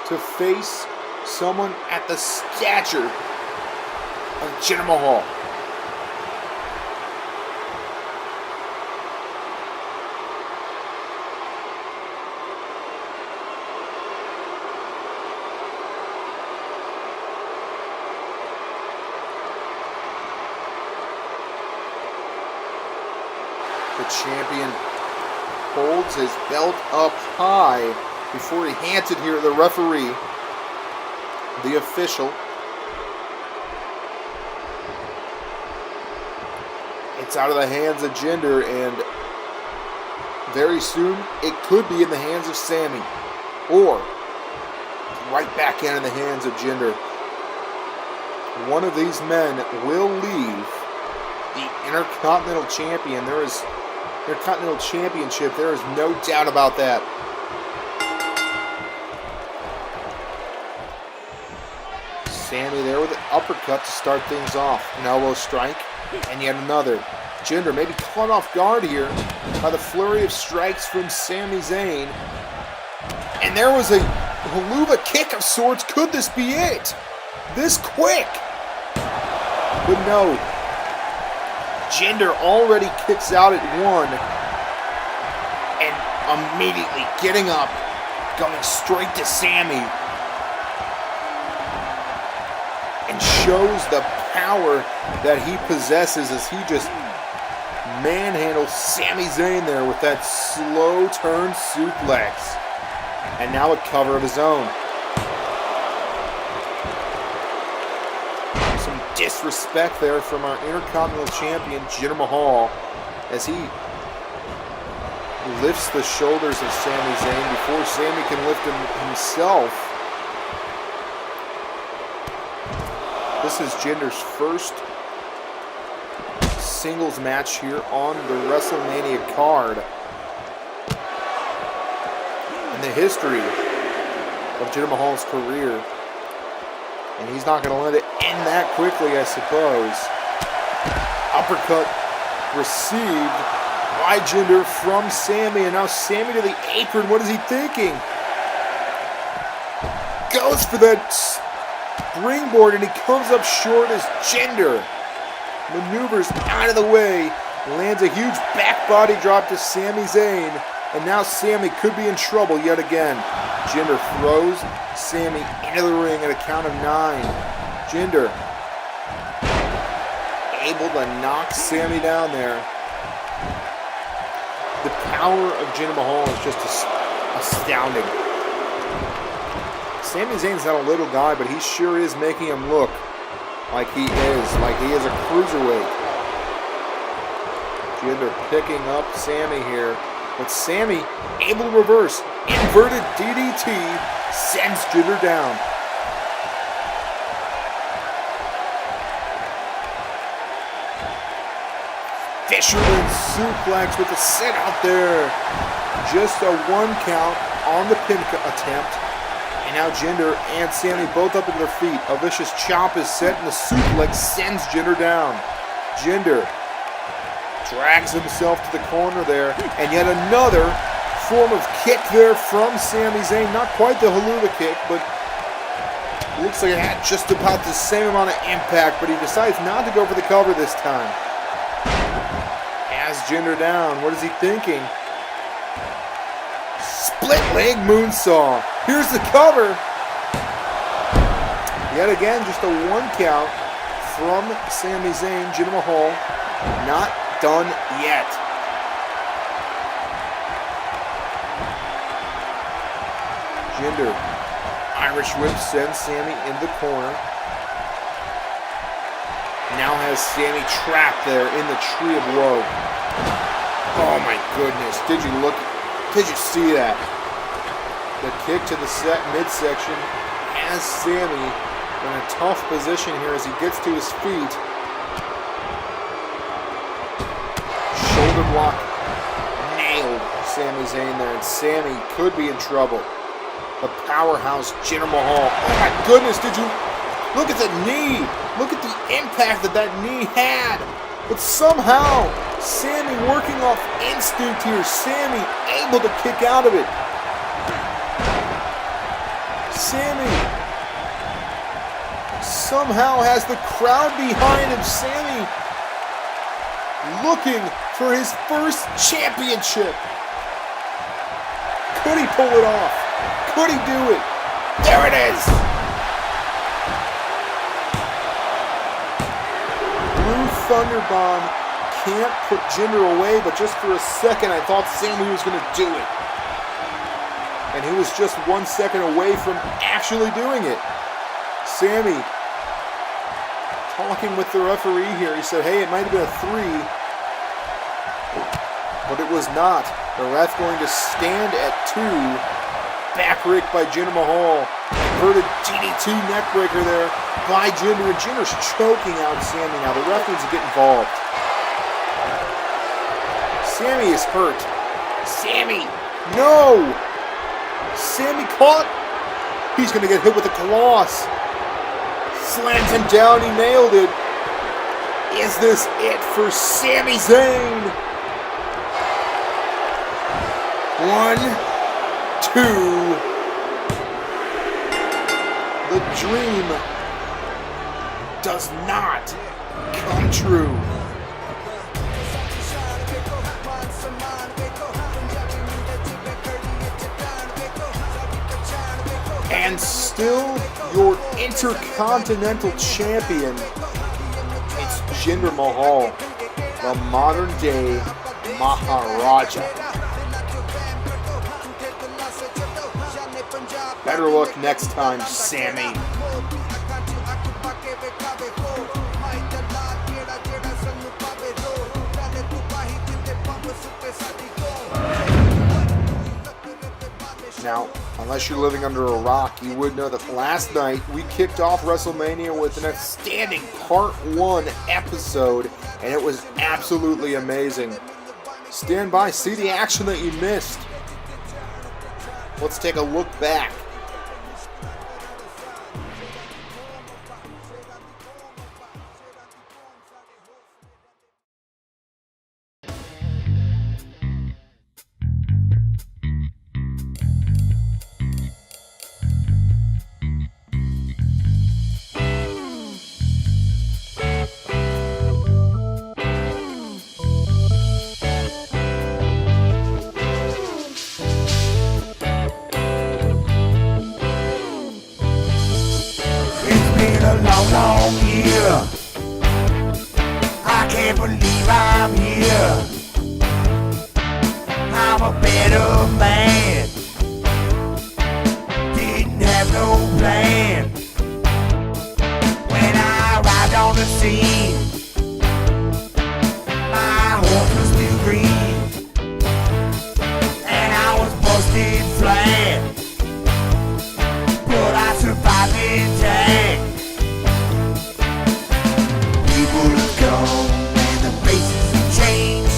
to face someone at the stature of Jinder Mahal? The champion holds his belt up high before he hands it here to the referee, the official. It's out of the hands of Jinder, and very soon it could be in the hands of Sami, or right back in the hands of Jinder. One of these men will leave the Intercontinental Champion. Intercontinental Championship, there is no doubt about that. Sami there with an uppercut to start things off. An elbow strike, and yet another. Jinder maybe caught off guard here by the flurry of strikes from Sami Zayn. And there was a haluva kick of sorts. Could this be it? This quick? But no. Jinder already kicks out at one, and immediately getting up, going straight to Sami, and shows the power that he possesses as he just manhandles Sami Zayn there with that slow turn suplex, and now a cover of his own. Disrespect there from our Intercontinental Champion Jinder Mahal as he lifts the shoulders of Sami Zayn before Sami can lift him himself. This is Jinder's first singles match here on the WrestleMania card in the history of Jinder Mahal's career. And he's not going to let it end that quickly, I suppose. Uppercut received by Jinder from Sami. And now Sami to the apron. What is he thinking? Goes for that springboard, and he comes up short as Jinder maneuvers out of the way. Lands a huge back body drop to Sami Zayn. And now Sami could be in trouble yet again. Jinder throws Sami into the ring at a count of 9. Jinder able to knock Sami down there. The power of Jinder Mahal is just astounding. Sami Zayn's not a little guy, but he sure is making him look like he is a cruiserweight. Jinder picking up Sami here. But Sami able to reverse. Inverted DDT sends Jinder down. Fisherman suplex with a sit out there. Just a 1 count on the pin attempt. And now Jinder and Sami both up into their feet. A vicious chop is set and the suplex sends Jinder down. Jinder Drags himself to the corner there. And yet another form of kick there from Sami Zayn. Not quite the haluva kick, but looks like it had just about the same amount of impact, but he decides not to go for the cover this time. Has Jinder down. What is he thinking? Split leg moonsault. Here's the cover. Yet again, just a 1 count from Sami Zayn. Jinder Mahal not done yet. Jinder, Irish whip sends Sami in the corner. Now has Sami trapped there in the tree of woe. Oh my goodness, did you see that? The kick to the midsection has Sami in a tough position here as he gets to his feet. Shoulder block nailed Sami Zayn there, and Sami could be in trouble. The powerhouse Jinder Mahal. Oh my goodness, did you look at the knee? Look at the impact that knee had. But somehow, Sami working off instinct here. Sami able to kick out of it. Sami somehow has the crowd behind him. Sami looking for his first championship. Could he pull it off? Could he do it? There it is! Blue Thunder Bomb can't put Jinder away, but just for a second I thought Sami was going to do it. And he was just 1 second away from actually doing it. Sami talking with the referee here. He said, hey, it might have been a 3, but it was not. The ref going to stand at 2. Back rake by Jinder Mahal. Inverted DD2 neckbreaker there by Jinder. And Jinder's choking out Sami now. The ref needs to get involved. Sami is hurt. Sami, no! Sami caught. He's going to get hit with a colossus. Slams him down. He nailed it. Is this it for Sami Zayn? 1, 2. The dream does not come true. And still your Intercontinental Champion, it's Jinder Mahal, the modern day Maharaja. Better luck next time, Sami. Now, unless you're living under a rock, you would know that last night we kicked off WrestleMania with an outstanding Part 1 episode, and it was absolutely amazing. Stand by, see the action that you missed. Let's take a look back. Long year, I can't believe I'm here. I'm a better man. Didn't have no plan. When I arrived on the scene, my horse was still green, and I was busted flat, but I survived intact. And the faces have changed.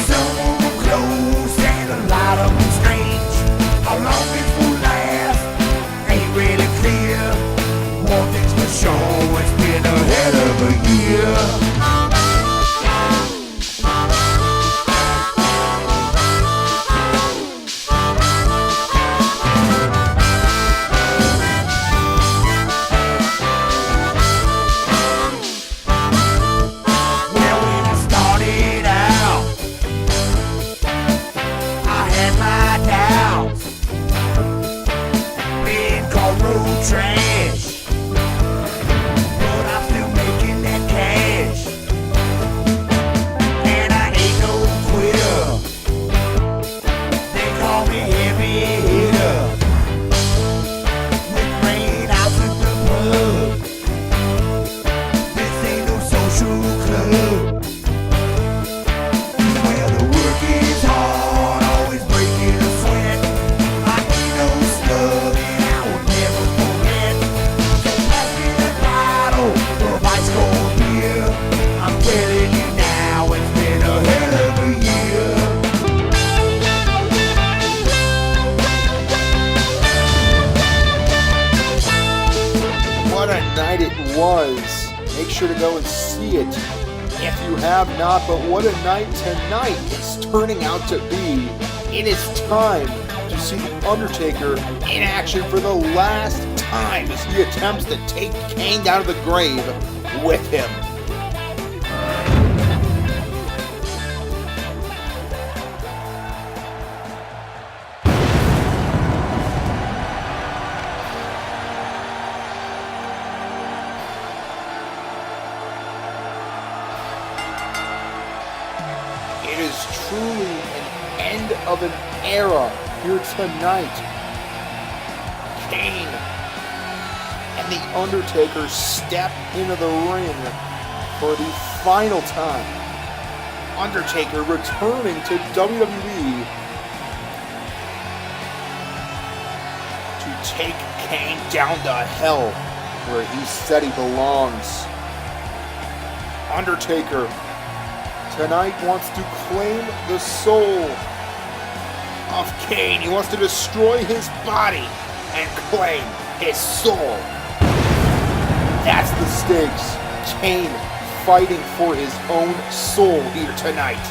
Some of them close and a lot of them strange. How long it will last ain't really clear. One thing's for sure, it's been a hell of a year. trash, but I'm still making that cash. And I ain't no quitter. They call me heavy hitter. With rain out to the pub. This ain't no social club. Well, the work is hard, always breaking a sweat. I ain't no slug and I will never forget. So pass me that bottle of ice cold beer. I'm telling you now, it's been a hell of a year. What a night it was. Make sure to go and see it if you have not. But what a night tonight it's turning out to be. It is time to see The Undertaker in action for the last time as he attempts to take Kane down to the grave with him. It is truly an end of an era here tonight. Kane and The Undertaker step into the ring for the final time. Undertaker returning to WWE to take Kane down to hell where he said he belongs. Undertaker tonight wants to claim the soul of Kane. He wants to destroy his body and claim his soul. That's the stakes. Kane fighting for his own soul here tonight.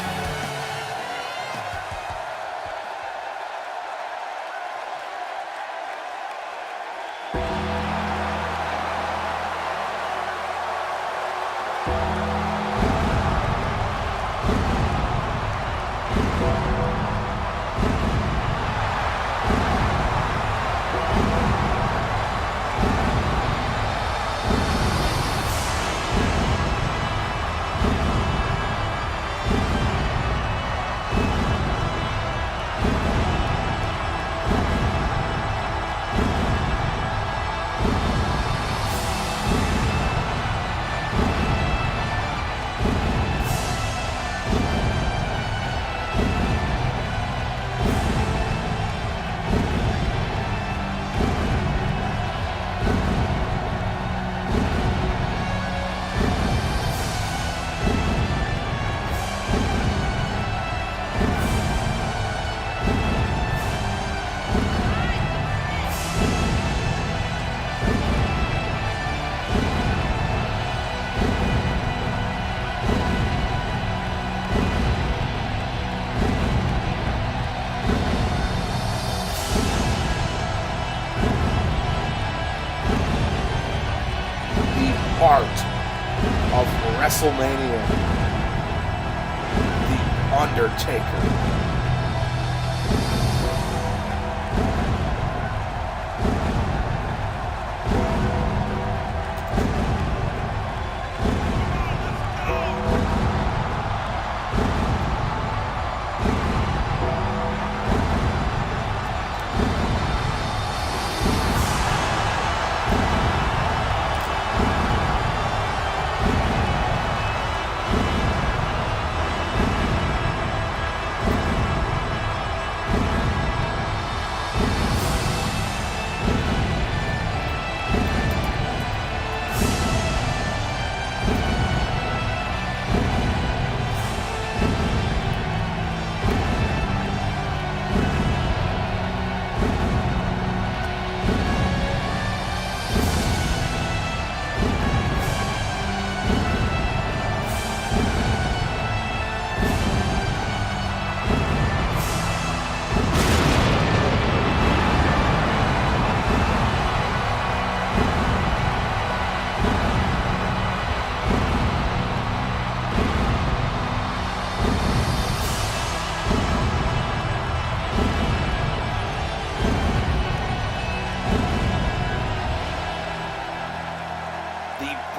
Heart of WrestleMania, The Undertaker.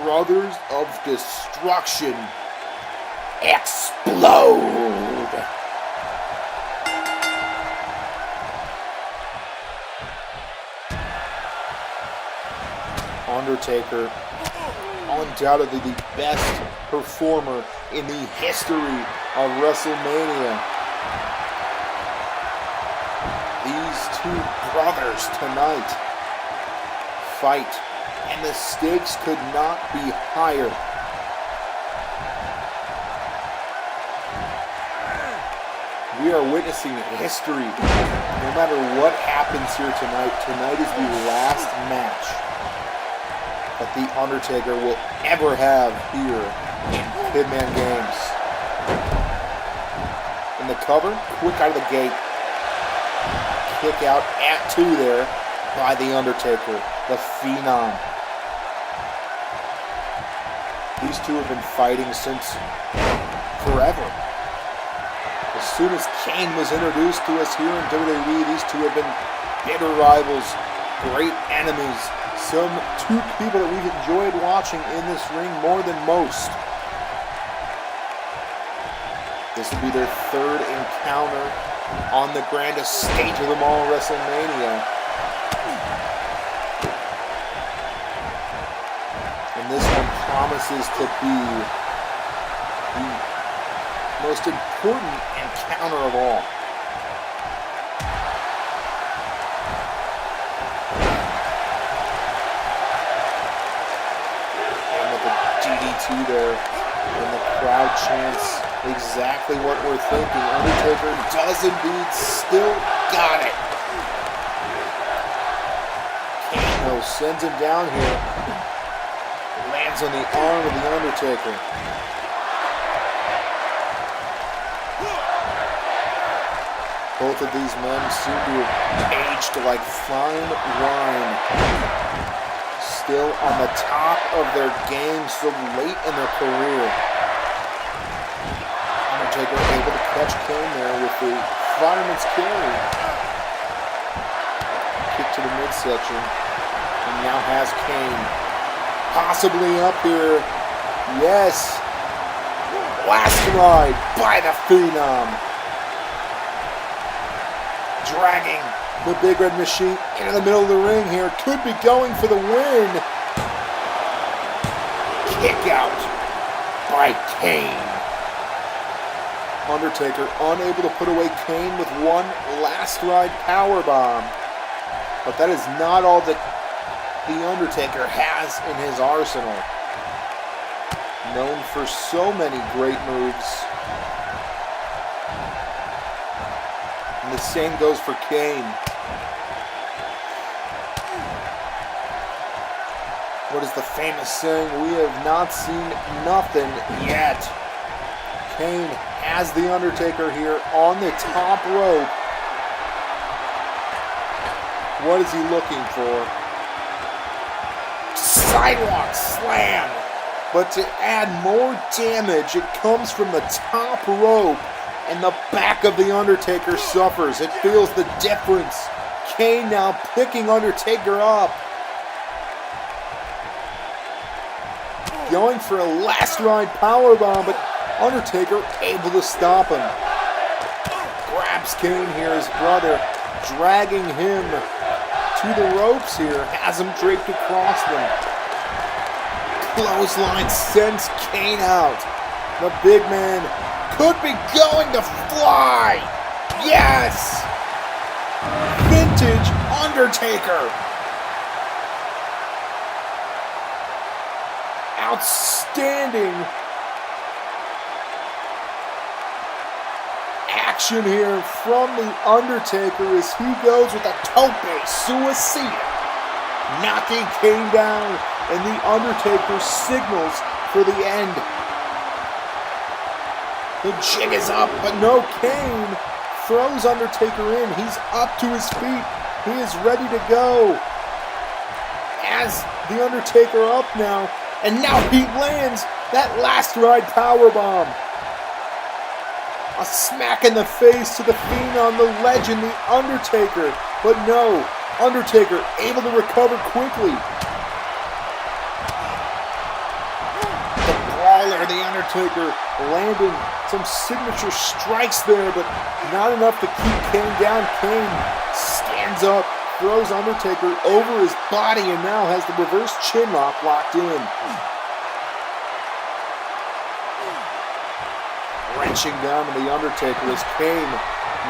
Brothers of Destruction explode. Undertaker, undoubtedly the best performer in the history of WrestleMania. These two brothers tonight fight, and the stakes could not be higher. We are witnessing history. No matter what happens here tonight, tonight is the last match that The Undertaker will ever have here in Pibman Games. In the cover, quick out of the gate. Kick out at 2 there by The Undertaker, the Phenom. These two have been fighting since forever. As soon as Kane was introduced to us here in WWE, these two have been bitter rivals, great enemies. Some two people that we've enjoyed watching in this ring more than most. This will be their third encounter on the grandest stage of them all, WrestleMania. And this one promises to be the most important encounter of all. DDT there, and the crowd chants exactly what we're thinking. Undertaker does indeed still got it. Kane, though, sends him down here. Lands on the arm of the Undertaker. Both of these men seem to have aged like fine wine. Still on the top of their game so late in their career. Undertaker able to catch Kane there with the fireman's carry. Kick to the midsection. And now has Kane possibly up here. Yes. Last ride by the Phenom. Dragging the Big Red Machine into the middle of the ring here. Could be going for the win. Kick out by Kane. Undertaker unable to put away Kane with one last ride powerbomb. But that is not all that The Undertaker has in his arsenal. Known for so many great moves. And the same goes for Kane. What is the famous saying? We have not seen nothing yet. Kane has The Undertaker here on the top rope. What is he looking for? Sidewalk slam. But to add more damage, it comes from the top rope. And the back of The Undertaker suffers. It feels the difference. Kane now picking Undertaker up. Going for a last ride powerbomb, but Undertaker able to stop him. Grabs Kane here, his brother, dragging him to the ropes here. Has him draped across them. Clothesline sends Kane out. The big man could be going to fly. Yes! Vintage Undertaker. Outstanding action here from The Undertaker as he goes with a tope suicida, knocking Kane down, and The Undertaker signals for the end. The jig is up, but no, Kane throws Undertaker in. He's up to his feet. He is ready to go. Has The Undertaker up now, and now he lands that last ride powerbomb. A smack in the face to the Phenom, the legend, The Undertaker. But no, Undertaker able to recover quickly. Undertaker landing some signature strikes there, but not enough to keep Kane down. Kane stands up, throws Undertaker over his body, and now has the reverse chin lock locked in. Wrenching down to the Undertaker as Kane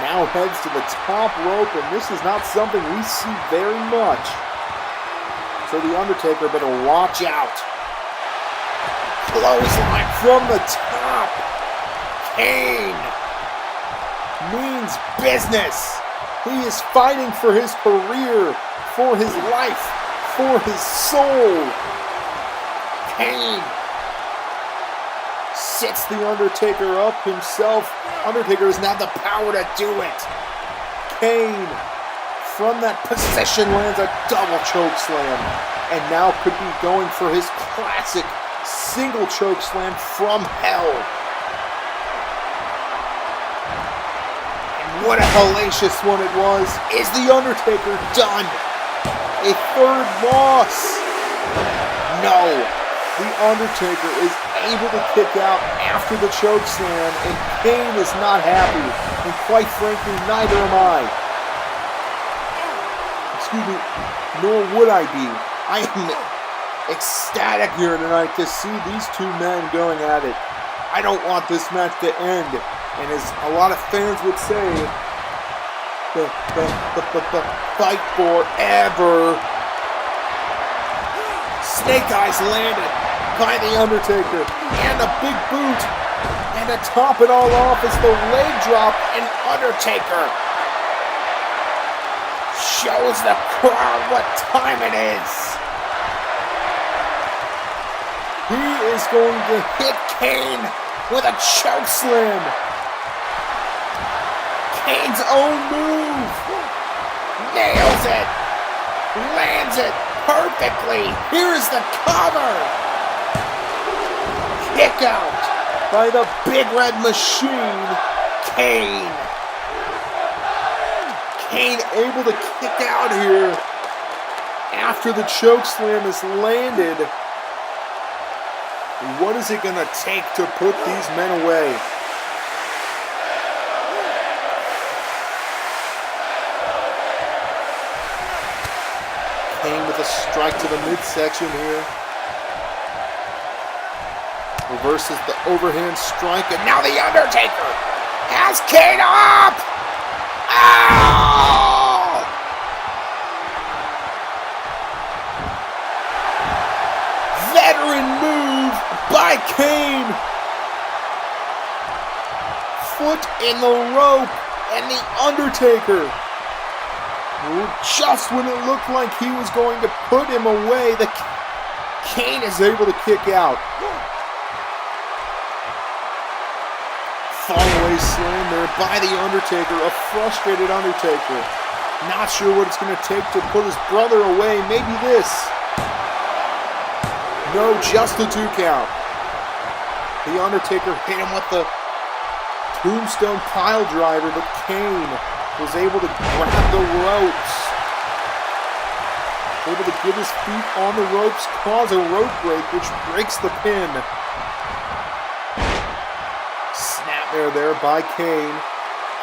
now heads to the top rope, and this is not something we see very much. So the Undertaker better watch out. Clothesline from the top. Kane means business. He is fighting for his career, for his life, for his soul. Kane sits the Undertaker up himself. Undertaker doesn't have the power to do it. Kane, from that position, lands a double choke slam, and now could be going for his classic single choke slam from hell. And what a hellacious one it was. Is the Undertaker done? A third loss? No. The Undertaker is able to kick out after the choke slam, and Kane is not happy. And quite frankly, neither am I. Excuse me, nor would I be. I am ecstatic here tonight to see these two men going at it. I don't want this match to end. And as a lot of fans would say, the fight forever. Snake Eyes landed by the Undertaker, and a big boot, and to top it all off is the leg drop, and Undertaker shows the crowd what time it is. He is going to hit Kane with a choke slam. Kane's own move, nails it, lands it perfectly. Here's the cover. Kick out by the Big Red Machine, Kane. Kane able to kick out here after the choke slam is landed. What is it going to take to put these men away? Kane with a strike to the midsection here. Reverses the overhand strike, and now the Undertaker has Kane up! Oh! Veteran move by Kane. Foot in the rope, and the Undertaker, just when it looked like he was going to put him away, the Kane is able to kick out. Fallaway slam there by the Undertaker, a frustrated Undertaker. Not sure what it's going to take to put his brother away. Maybe this. No, just the 2 count. The Undertaker hit him with the tombstone pile driver, but Kane was able to grab the ropes. Able to get his feet on the ropes, cause a rope break, which breaks the pin. There by Kane,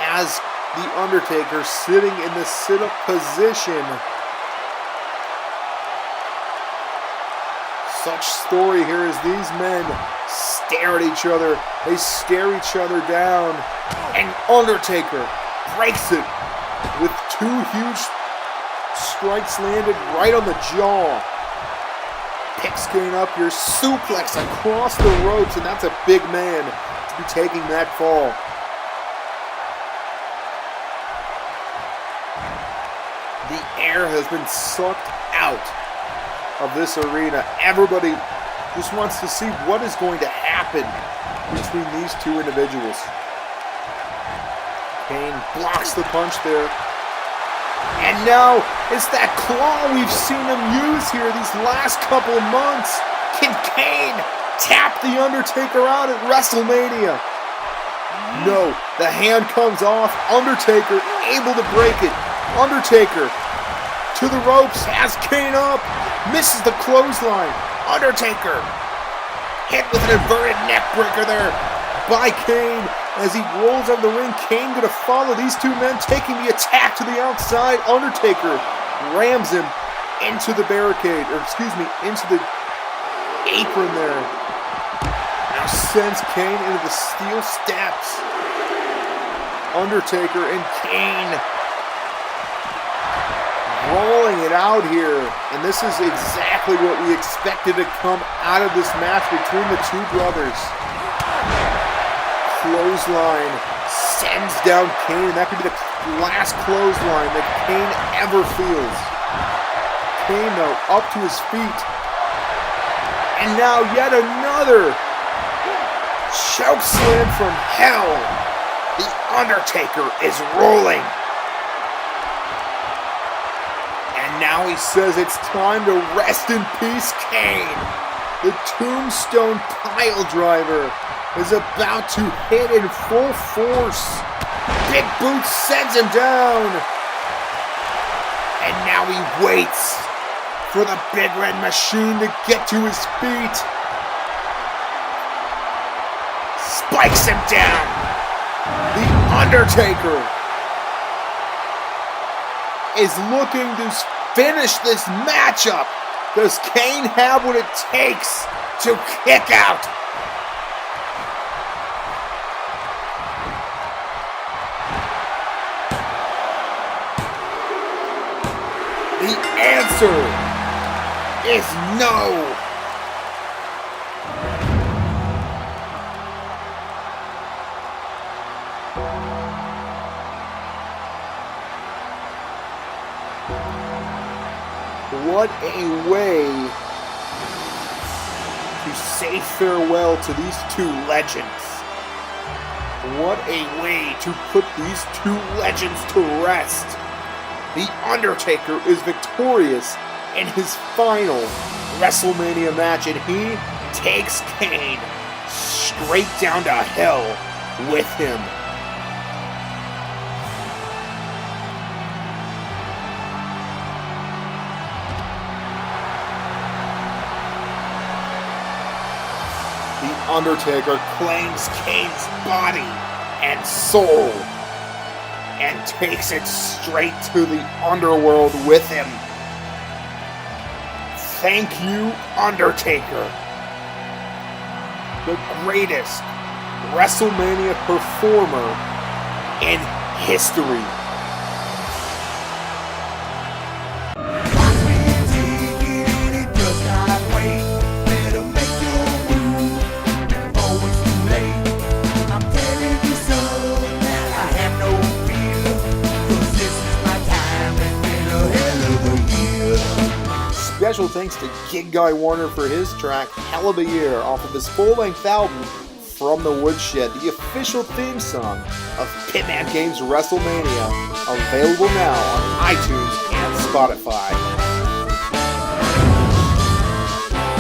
has the Undertaker sitting in the sit-up position. Such story here as these men stare at each other. They stare each other down, and Undertaker breaks it with 2 huge strikes landed right on the jaw. Picks Kane up here, suplex across the ropes, and that's a big man be taking that fall. The air has been sucked out of this arena. Everybody just wants to see what is going to happen between these two individuals. Kane blocks the punch there. And now it's that claw we've seen him use here these last couple of months. Can Kane tap the Undertaker out at WrestleMania? No, the hand comes off. Undertaker able to break it. Undertaker to the ropes, has Kane up, misses the clothesline. Undertaker Hit with an inverted neck breaker there by Kane. As he rolls out of the ring, Kane going to follow these two men, taking the attack to the outside. Undertaker rams him into the barricade, into the apron there. Now sends Kane into the steel steps. Undertaker and Kane rolling it out here. And this is exactly what we expected to come out of this match between the two brothers. Clothesline sends down Kane. That could be the last clothesline that Kane ever feels. Kane, though, up to his feet. And now yet another choke slam from hell. The Undertaker is rolling. And now he says it's time to rest in peace, Kane. The Tombstone Pile Driver is about to hit in full force. Big Boot sends him down. And now he waits for the Big Red Machine to get to his feet. Spikes him down. The Undertaker is looking to finish this matchup. Does Kane have what it takes to kick out? The answer is no. What a way to say farewell to these two legends. What a way to put these two legends to rest. The Undertaker is victorious in his final WrestleMania match, and he takes Kane straight down to hell with him. The Undertaker claims Kane's body and soul and takes it straight to the underworld with him. Thank you, Undertaker. The greatest WrestleMania performer in history. Special thanks to Gigguy Warner for his track Hell of a Year off of his full-length album From the Woodshed, the official theme song of Pibman Games Wrestlemania, available now on iTunes and Spotify.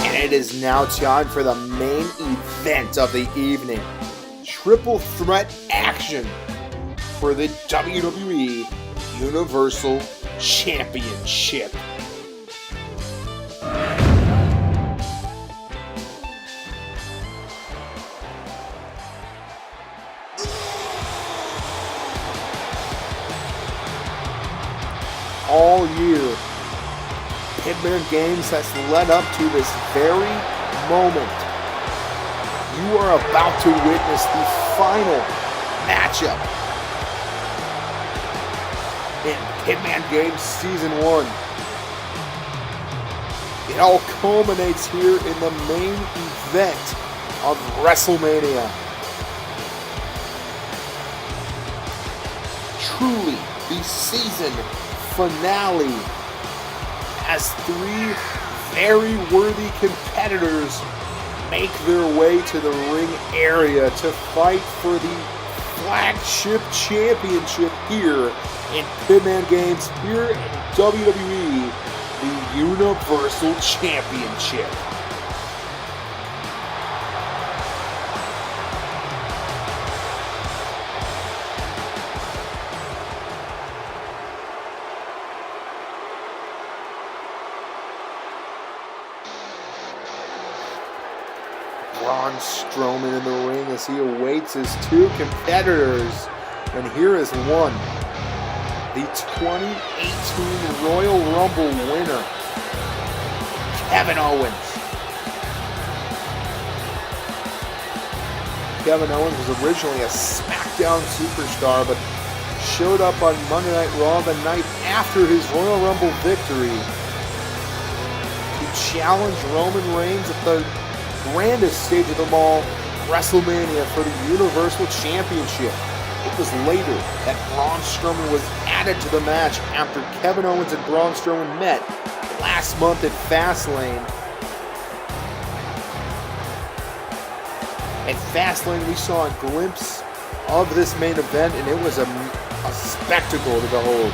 And it is now time for the main event of the evening. Triple threat action for the WWE Universal Championship. All year, Pibman Games has led up to this very moment. You are about to witness the final matchup in Pibman Games Season 1. It all culminates here in the main event of WrestleMania. Truly, the season finale, as three very worthy competitors make their way to the ring area to fight for the flagship championship here in Pibman Games, here in WWE, the Universal Championship. Braun Strowman in the ring as he awaits his two competitors. And here is one, the 2018 Royal Rumble winner, Kevin Owens. Kevin Owens was originally a SmackDown superstar, but showed up on Monday Night Raw the night after his Royal Rumble victory to challenge Roman Reigns at the grandest stage of them all, WrestleMania, for the Universal Championship. It was later that Braun Strowman was added to the match after Kevin Owens and Braun Strowman met last month at Fastlane. At Fastlane, we saw a glimpse of this main event, and it was a spectacle to behold.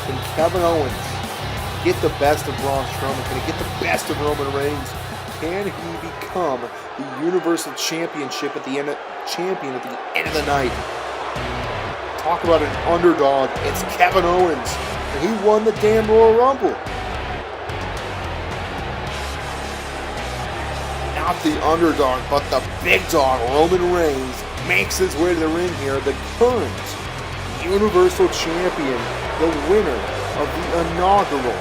Can Kevin Owens get the best of Braun Strowman? Can he get the best of Roman Reigns? Can he become the Universal Championship at the end of the night? Talk about an underdog. It's Kevin Owens, and he won the damn Royal Rumble. Not the underdog, but the big dog, Roman Reigns, makes his way to the ring here. The current Universal Champion, the winner of the inaugural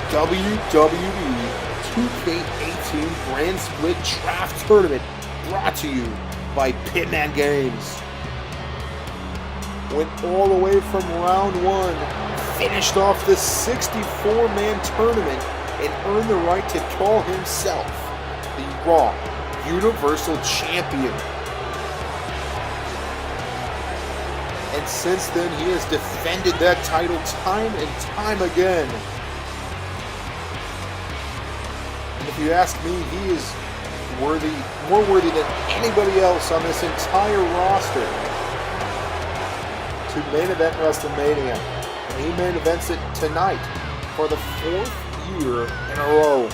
WWE 2K18 Brand Split Draft Tournament, brought to you by Pibman Games. Went all the way from round one, finished off the 64-man tournament, and earned the right to call himself the Raw Universal Champion. And since then, he has defended that title time and time again. And if you ask me, he is more worthy than anybody else on this entire roster to main event WrestleMania. And he main events it tonight for the 4th year in a row.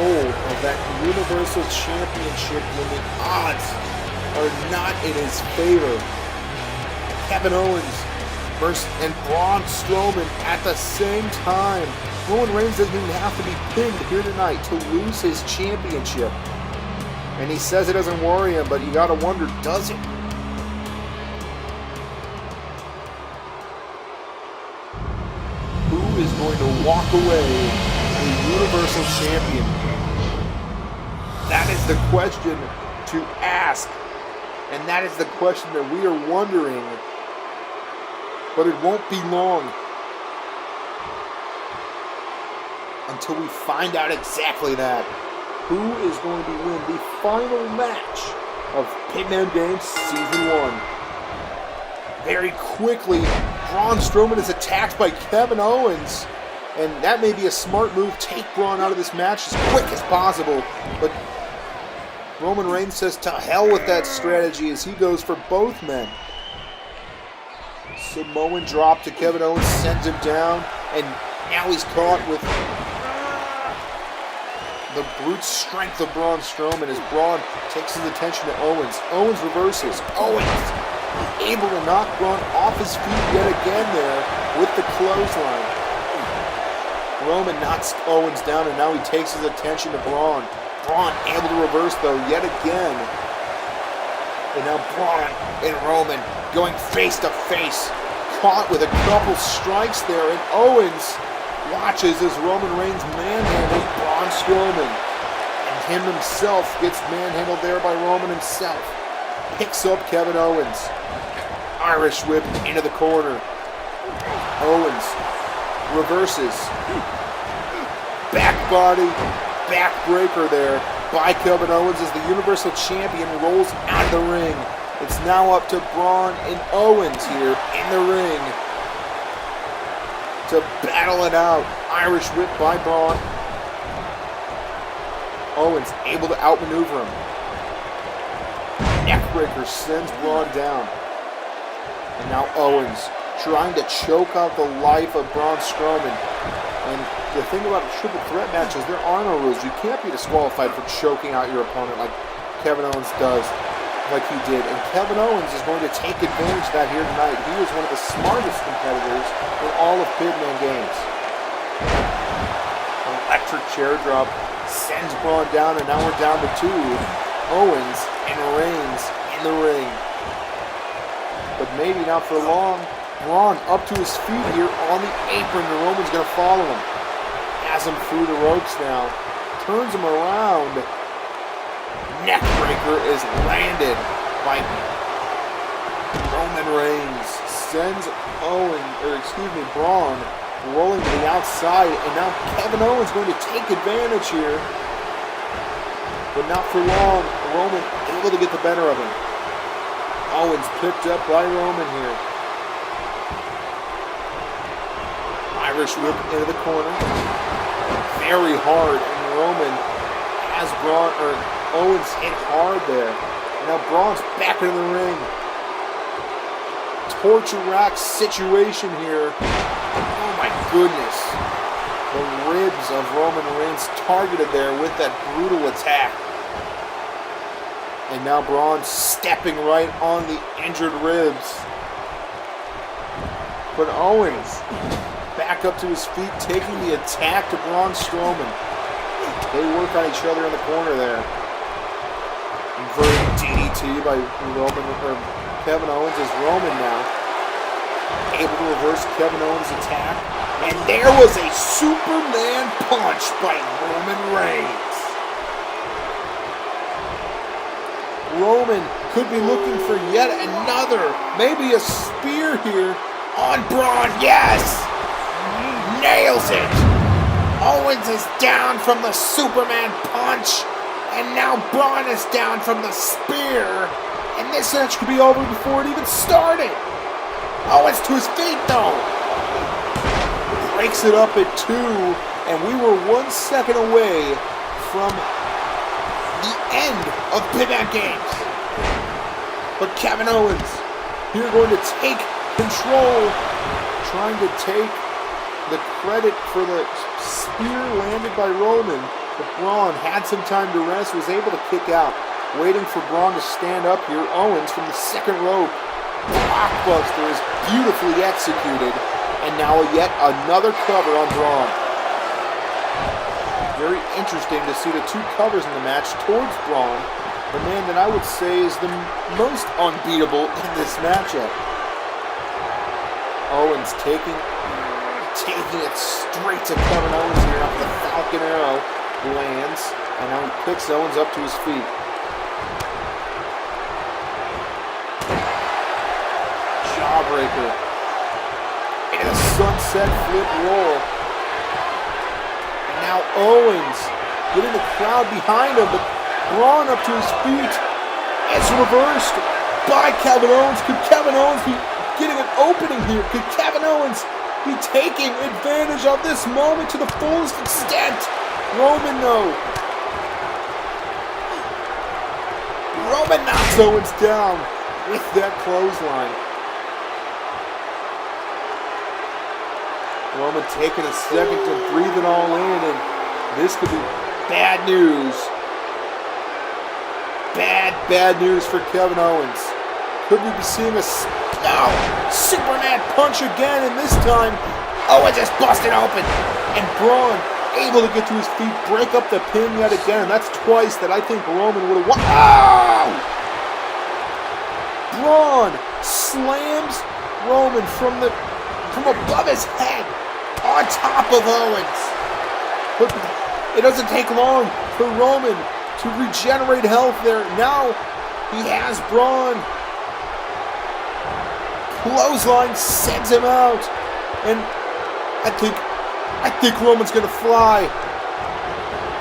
Of that Universal Championship when the odds are not in his favor? Kevin Owens and Braun Strowman at the same time. Roman Reigns doesn't even have to be pinned here tonight to lose his championship. And he says it doesn't worry him, but you gotta wonder, does it? Who is going to walk away the Universal Champion? That is the question to ask, and that is the question that we are wondering, but it won't be long until we find out exactly that. Who is going to win the final match of Pibman Games Season 1? Very quickly, Braun Strowman is attacked by Kevin Owens, and that may be a smart move. Take Braun out of this match as quick as possible, but Roman Reigns says to hell with that strategy as he goes for both men. Samoan drop to Kevin Owens, sends him down, and now he's caught with the brute strength of Braun Strowman as Braun takes his attention to Owens. Owens reverses. Owens able to knock Braun off his feet yet again there with the clothesline. Roman knocks Owens down, and now he takes his attention to Braun. Braun able to reverse though yet again. And now Braun and Roman going face to face. Caught with a couple strikes there, and Owens watches as Roman Reigns manhandles Braun Strowman. And him himself gets manhandled there by Roman himself. Picks up Kevin Owens. Irish whip into the corner. Owens reverses. Back body. Backbreaker there by Kevin Owens as the Universal Champion rolls out of the ring. It's now up to Braun and Owens here in the ring to battle it out. Irish whip by Braun. Owens able to outmaneuver him. Neckbreaker sends Braun down. And now Owens trying to choke out the life of Braun Strowman. And the thing about a triple threat match is there are no rules. You can't be disqualified for choking out your opponent like Kevin Owens does, like he did. And Kevin Owens is going to take advantage of that here tonight. He is one of the smartest competitors in all of Pibman Games. Electric chair drop sends Braun down, and now we're down to 2. Owens and Reigns in the ring. But maybe not for long. Braun up to his feet here on the apron. The Roman's going to follow him. Has him through the ropes now. Turns him around. Neckbreaker is landed by Roman Reigns. Sends Braun rolling to the outside. And now Kevin Owens going to take advantage here. But not for long. Roman able to get the better of him. Owens picked up by Roman here. Irish whip into the corner. Very hard. And Roman has Owens hit hard there. Now Braun's back into the ring. Torture rack situation here. Oh my goodness. The ribs of Roman Reigns targeted there with that brutal attack. And now Braun stepping right on the injured ribs. But Owens back up to his feet, taking the attack to Braun Strowman. They work on each other in the corner there. Inverted DDT by Kevin Owens as Roman now able to reverse Kevin Owens' attack. And there was a Superman punch by Roman Reigns. Roman could be looking for yet another, maybe a spear here on Braun. Yes! Nails it! Owens is down from the Superman punch, and now Braun is down from the spear, and this match could be over before it even started. Owens to his feet though. Breaks it up at 2, and we were 1 second away from the end of Pibman Games. But Kevin Owens here going to take control, trying to take the credit for the spear landed by Roman. But Braun had some time to rest, was able to kick out, waiting for Braun to stand up here. Owens from the second rope. Blockbuster is beautifully executed, and now yet another cover on Braun. Very interesting to see the 2 covers in the match towards Braun, the man that I would say is the most unbeatable in this matchup. Owens taking it straight to Kevin Owens here after the Falcon Arrow lands, and now he picks Owens up to his feet. Jawbreaker into the sunset flip roll. And now Owens getting the crowd behind him, but Braun up to his feet. It's reversed by Kevin Owens. Could Kevin Owens be getting an opening here? Could Kevin Owens be taking advantage of this moment to the fullest extent? Roman, no. Roman knocks Owens down with that clothesline. Roman taking a second to breathe it all in, and this could be bad news. Bad news for Kevin Owens. Could we be seeing a Superman punch again, and this time Owens is busted open, and Braun able to get to his feet, break up the pin yet again. That's twice that I think Roman would have won. Oh! Braun slams Roman from above his head on top of Owens. But it doesn't take long for Roman to regenerate health there. Now he has Braun. Clothesline sends him out, and I think Roman's gonna fly.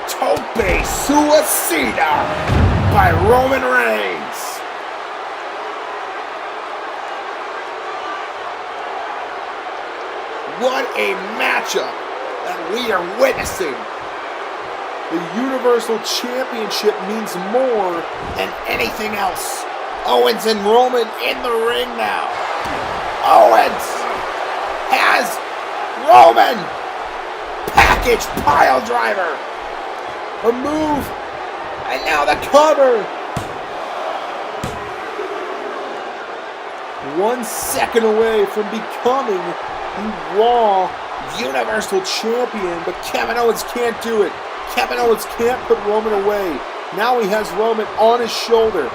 Tope Suicida by Roman Reigns. What a matchup that we are witnessing. The Universal Championship means more than anything else. Owens and Roman in the ring now. Owens has Roman. package pile driver. A move. And now the cover. 1 second away from becoming the Raw Universal Champion, but Kevin Owens can't do it. Kevin Owens can't put Roman away. Now he has Roman on his shoulder.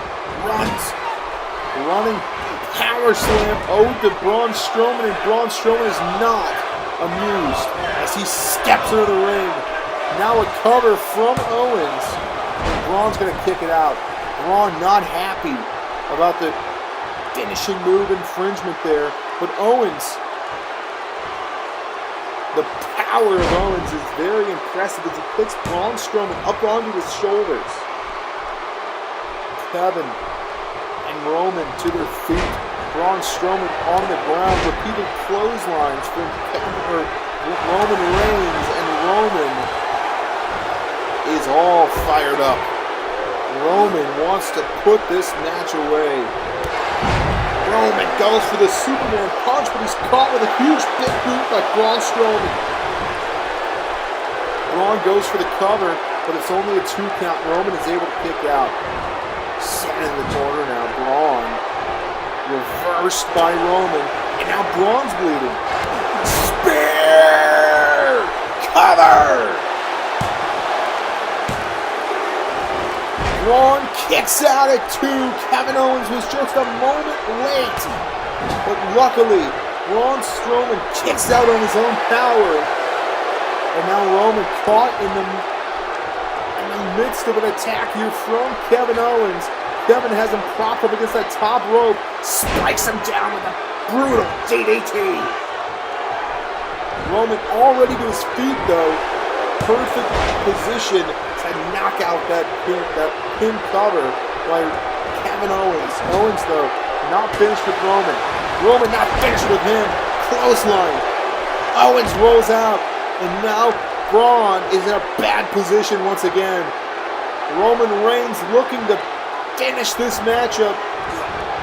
Running power slam owed to Braun Strowman, and Braun Strowman is not amused as he steps into the ring. Now a cover from Owens, and Braun's going to kick it out. Braun not happy about the finishing move infringement there, but Owens, the power of Owens is very impressive as he puts Braun Strowman up onto his shoulders. Kevin and Roman to their feet. Braun Strowman on the ground, repeated clotheslines from Roman Reigns, and Roman is all fired up. Roman wants to put this match away. Roman goes for the Superman punch, but he's caught with a huge big boot by Braun Strowman. Braun goes for the cover, but it's only a 2 count. Roman is able to kick out. Set in the corner now. Braun reversed by Roman, and now Braun's bleeding. Spear! Cover! Braun kicks out at 2. Kevin Owens was just a moment late. But luckily, Braun Strowman kicks out on his own power. And now Roman caught in the midst of an attack here from Kevin Owens. Kevin has him propped up against that top rope. Spikes him down with a brutal DDT. Roman already to his feet though. Perfect position to knock out that pin cover by Kevin Owens. Owens, though, not finished with Roman. Roman not finished with him. Clothesline. Owens rolls out, and now Braun is in a bad position once again. Roman Reigns looking to finish this matchup.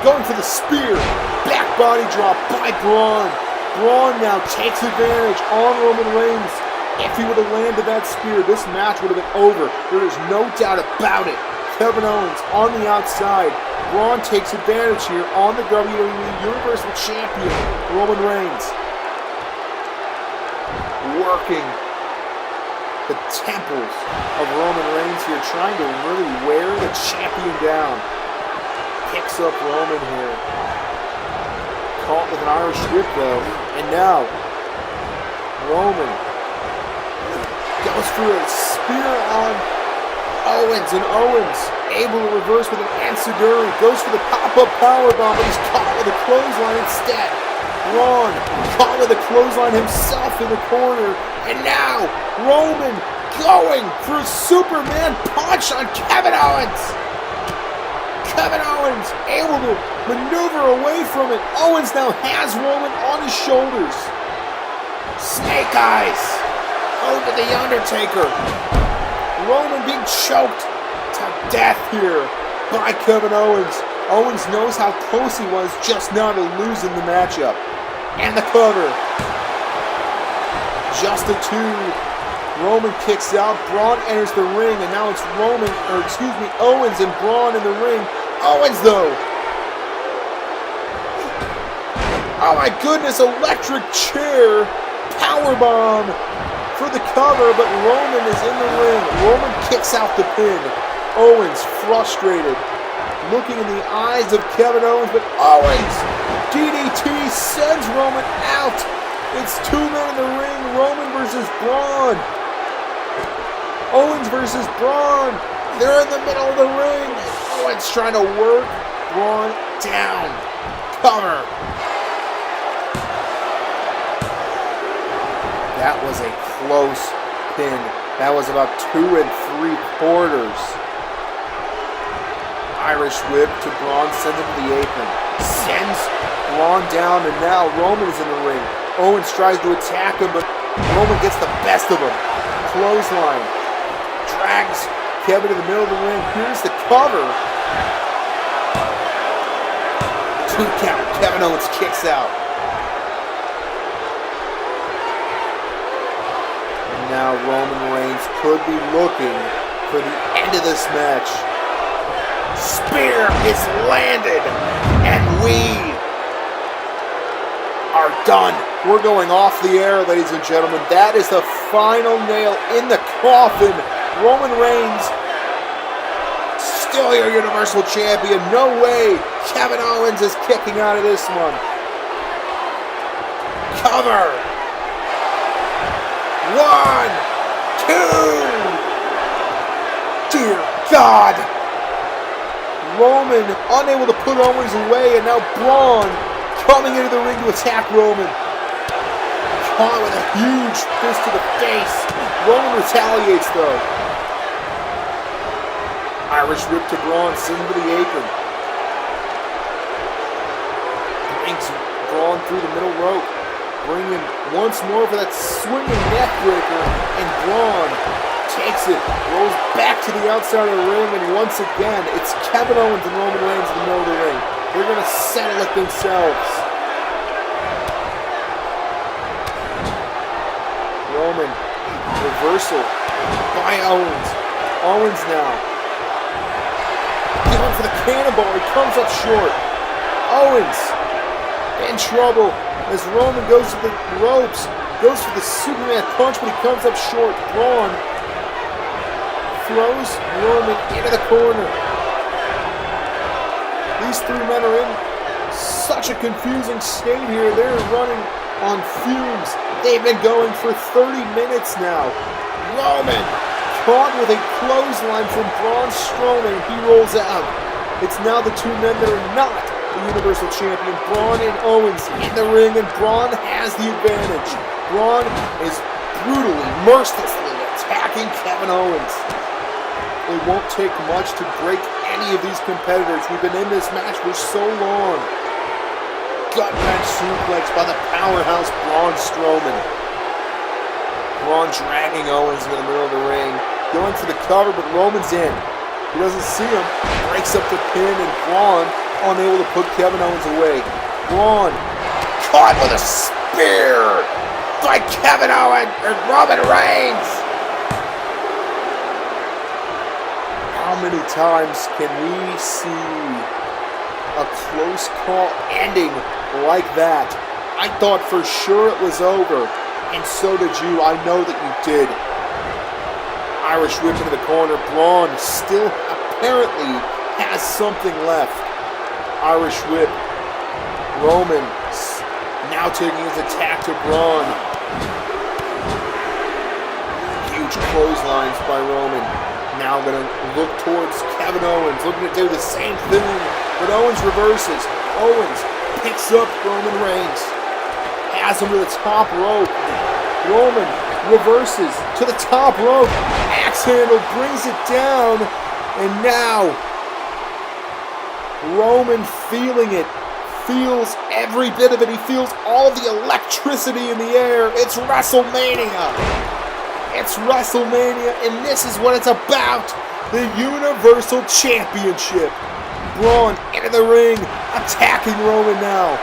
Going for the spear. Back body drop by Braun. Braun now takes advantage on Roman Reigns. If he would have landed that spear, this match would have been over. There is no doubt about it. Kevin Owens on the outside. Braun takes advantage here on the WWE Universal Champion, Roman Reigns. Working the temples of Roman Reigns here, trying to really wear the champion down. Picks up Roman here. Caught with an Irish whip though. And now, Roman goes for a spear on Owens, and Owens able to reverse with an enziguri. Goes for the pop-up powerbomb, but he's caught with a clothesline instead. Braun caught with a clothesline himself in the corner, and now Roman going for a Superman punch on Kevin Owens. Kevin Owens able to maneuver away from it. Owens now has Roman on his shoulders. Snake eyes over the Undertaker. Roman being choked to death here by Kevin Owens. Owens knows how close he was just now to losing the matchup. And the cover. Just a 2. Roman kicks out. Braun enters the ring, and now it's Owens and Braun in the ring. Owens though. Oh my goodness, electric chair. Powerbomb for the cover, but Roman is in the ring. Roman kicks out the pin. Owens frustrated, looking in the eyes of Kevin Owens, but Owens DDT sends Roman out. It's 2 men in the ring. Roman versus Braun. Owens versus Braun. They're in the middle of the ring. Owens trying to work Braun down. Cover. That was a close pin. That was about 2 3/4. Irish whip to Braun, sends him to the apron. Sends Braun down, and now Roman is in the ring. Owens tries to attack him, but Roman gets the best of him. Clothesline. Drags Kevin to the middle of the ring. Here's the cover. 2 count. Kevin Owens kicks out. now Roman Reigns could be looking for the end of this match. Spear is landed, and we are done. We're going off the air, ladies and gentlemen. That is the final nail in the coffin. Roman Reigns, still your Universal Champion. No way Kevin Owens is kicking out of this one. Cover. 1, 2. Dear God. Roman unable to put Owens away, and now Braun coming into the ring to attack Roman. Caught with a huge fist to the face. Roman retaliates though. Irish whip to Braun, sends him to the apron. Brings Braun through the middle rope. Bringing once more for that swinging neck breaker, and Braun takes it, rolls back to the outside of the ring, and once again, it's Kevin Owens and Roman Reigns in the middle of the ring. They're going to settle it themselves. Roman, reversal by Owens. Owens now. Going for the cannonball, he comes up short. Owens in trouble as Roman goes to the ropes, goes for the Superman punch, but he comes up short. Braun throws Roman into the corner. These three men are in such a confusing state here. They're running on fumes. They've been going for 30 minutes now. Roman caught with a clothesline from Braun Strowman. He rolls out. It's now the two men that are not the Universal Champion, Braun and Owens, in the ring, and Braun has the advantage. Braun is brutally, mercilessly attacking Kevin Owens. It won't take much to break any of these competitors. We've been in this match for so long. Gut-wrench suplex by the powerhouse Braun Strowman. Braun dragging Owens into the middle of the ring, going for the cover, but Roman's in. He doesn't see him, breaks up the pin, and Braun unable to put Kevin Owens away. Braun caught with a spear by Kevin Owens and Roman Reigns. How many times can we see a close call ending like that? I thought for sure it was over, and so did you. I know that you did. Irish whip into the corner. Braun still apparently has something left. Irish whip. Roman now taking his attack to Braun. Huge clotheslines by Roman. Now going to look towards Kevin Owens, looking to do the same thing, but Owens reverses. Owens picks up Roman Reigns, has him to the top rope. Roman reverses to the top rope. Axe handle brings it down, and now Roman feeling it, feels every bit of it. He feels all of the electricity in the air. It's WrestleMania. It's WrestleMania, and this is what it's about. The Universal Championship. Braun into the ring, attacking Roman now.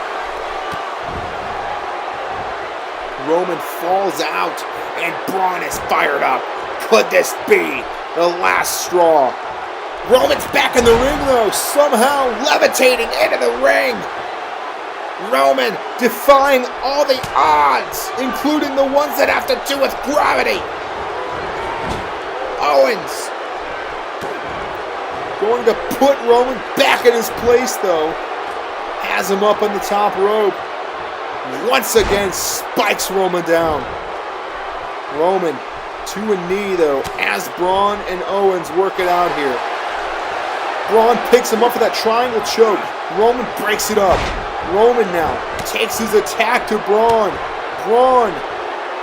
Roman falls out, and Braun is fired up. Could this be the last straw? Roman's back in the ring, though, somehow levitating into the ring. Roman defying all the odds, including the ones that have to do with gravity. Owens going to put Roman back in his place, though. Has him up on the top rope. Once again, spikes Roman down. Roman to a knee, though, as Braun and Owens work it out here. Braun picks him up for that triangle choke. Roman breaks it up. Roman now takes his attack to Braun. Braun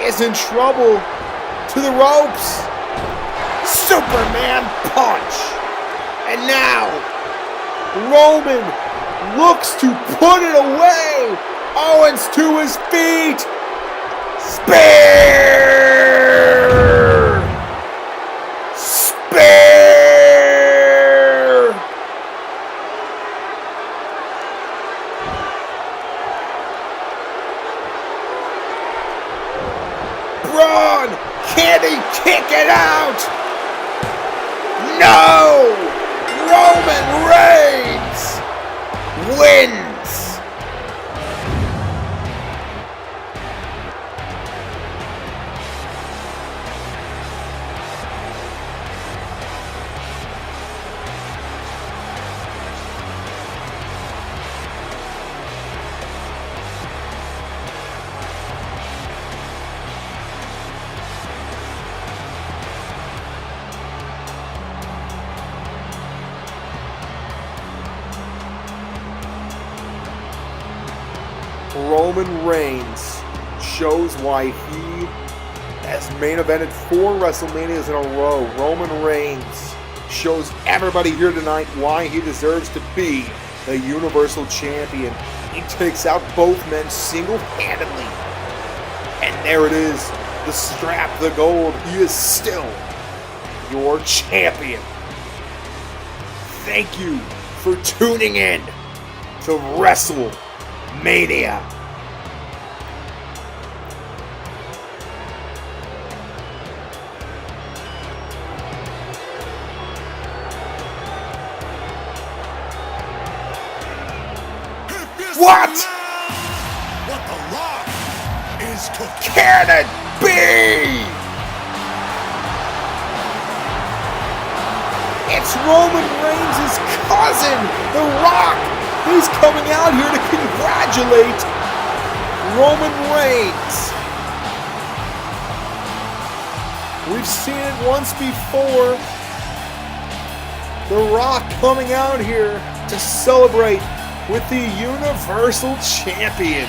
is in trouble. To the ropes. Superman punch. And now Roman looks to put it away. Owens to his feet. Spear! Spear! Braun Can he kick it out? No! Roman Reigns wins! Roman Reigns shows why he has main evented 4 WrestleManias in a row. Roman Reigns shows everybody here tonight why he deserves to be the Universal Champion. He takes out both men single-handedly. And there it is, the strap, the gold. He is still your champion. Thank you for tuning in to WrestleMania. What? What the Rock is cooking. Can it be? It's Roman Reigns' cousin, The Rock. He's coming out here to congratulate Roman Reigns. We've seen it once before. The Rock coming out here to celebrate with the Universal Champion.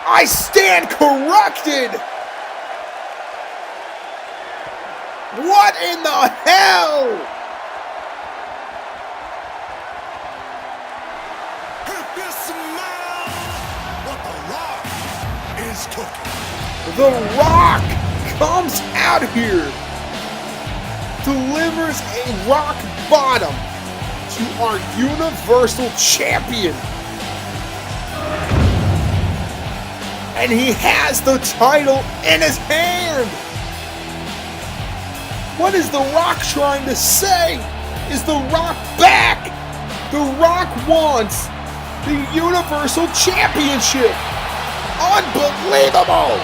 I stand corrected! What in the hell? If you smell what the Rock is cooking. The Rock comes out here, delivers a rock bottom to our Universal Champion. And he has the title in his hand. What is The Rock trying to say? Is The Rock back? The Rock wants the Universal Championship. Unbelievable!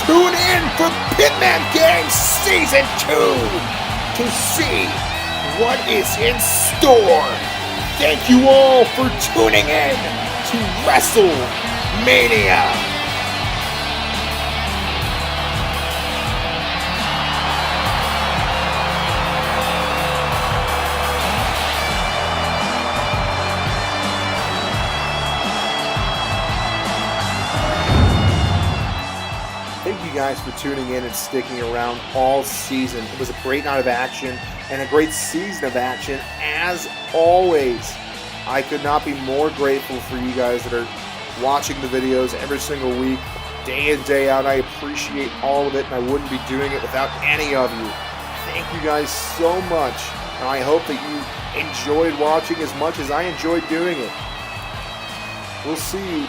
Tune in for Pibman Games Season 2 to see what is in store. Thank you all for tuning in to WrestleMania. Thank you guys for tuning in and sticking around all season. It was a great night of action and a great season of action as always. I could not be more grateful for you guys that are watching the videos every single week, day in, day out. I appreciate all of it, and I wouldn't be doing it without any of you. Thank you guys so much, and I hope that you enjoyed watching as much as I enjoyed doing it. We'll see you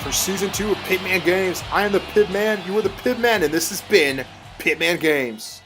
for Season 2 of Pibman Games. I am the Pibman, you are the Pibman, and this has been Pibman Games.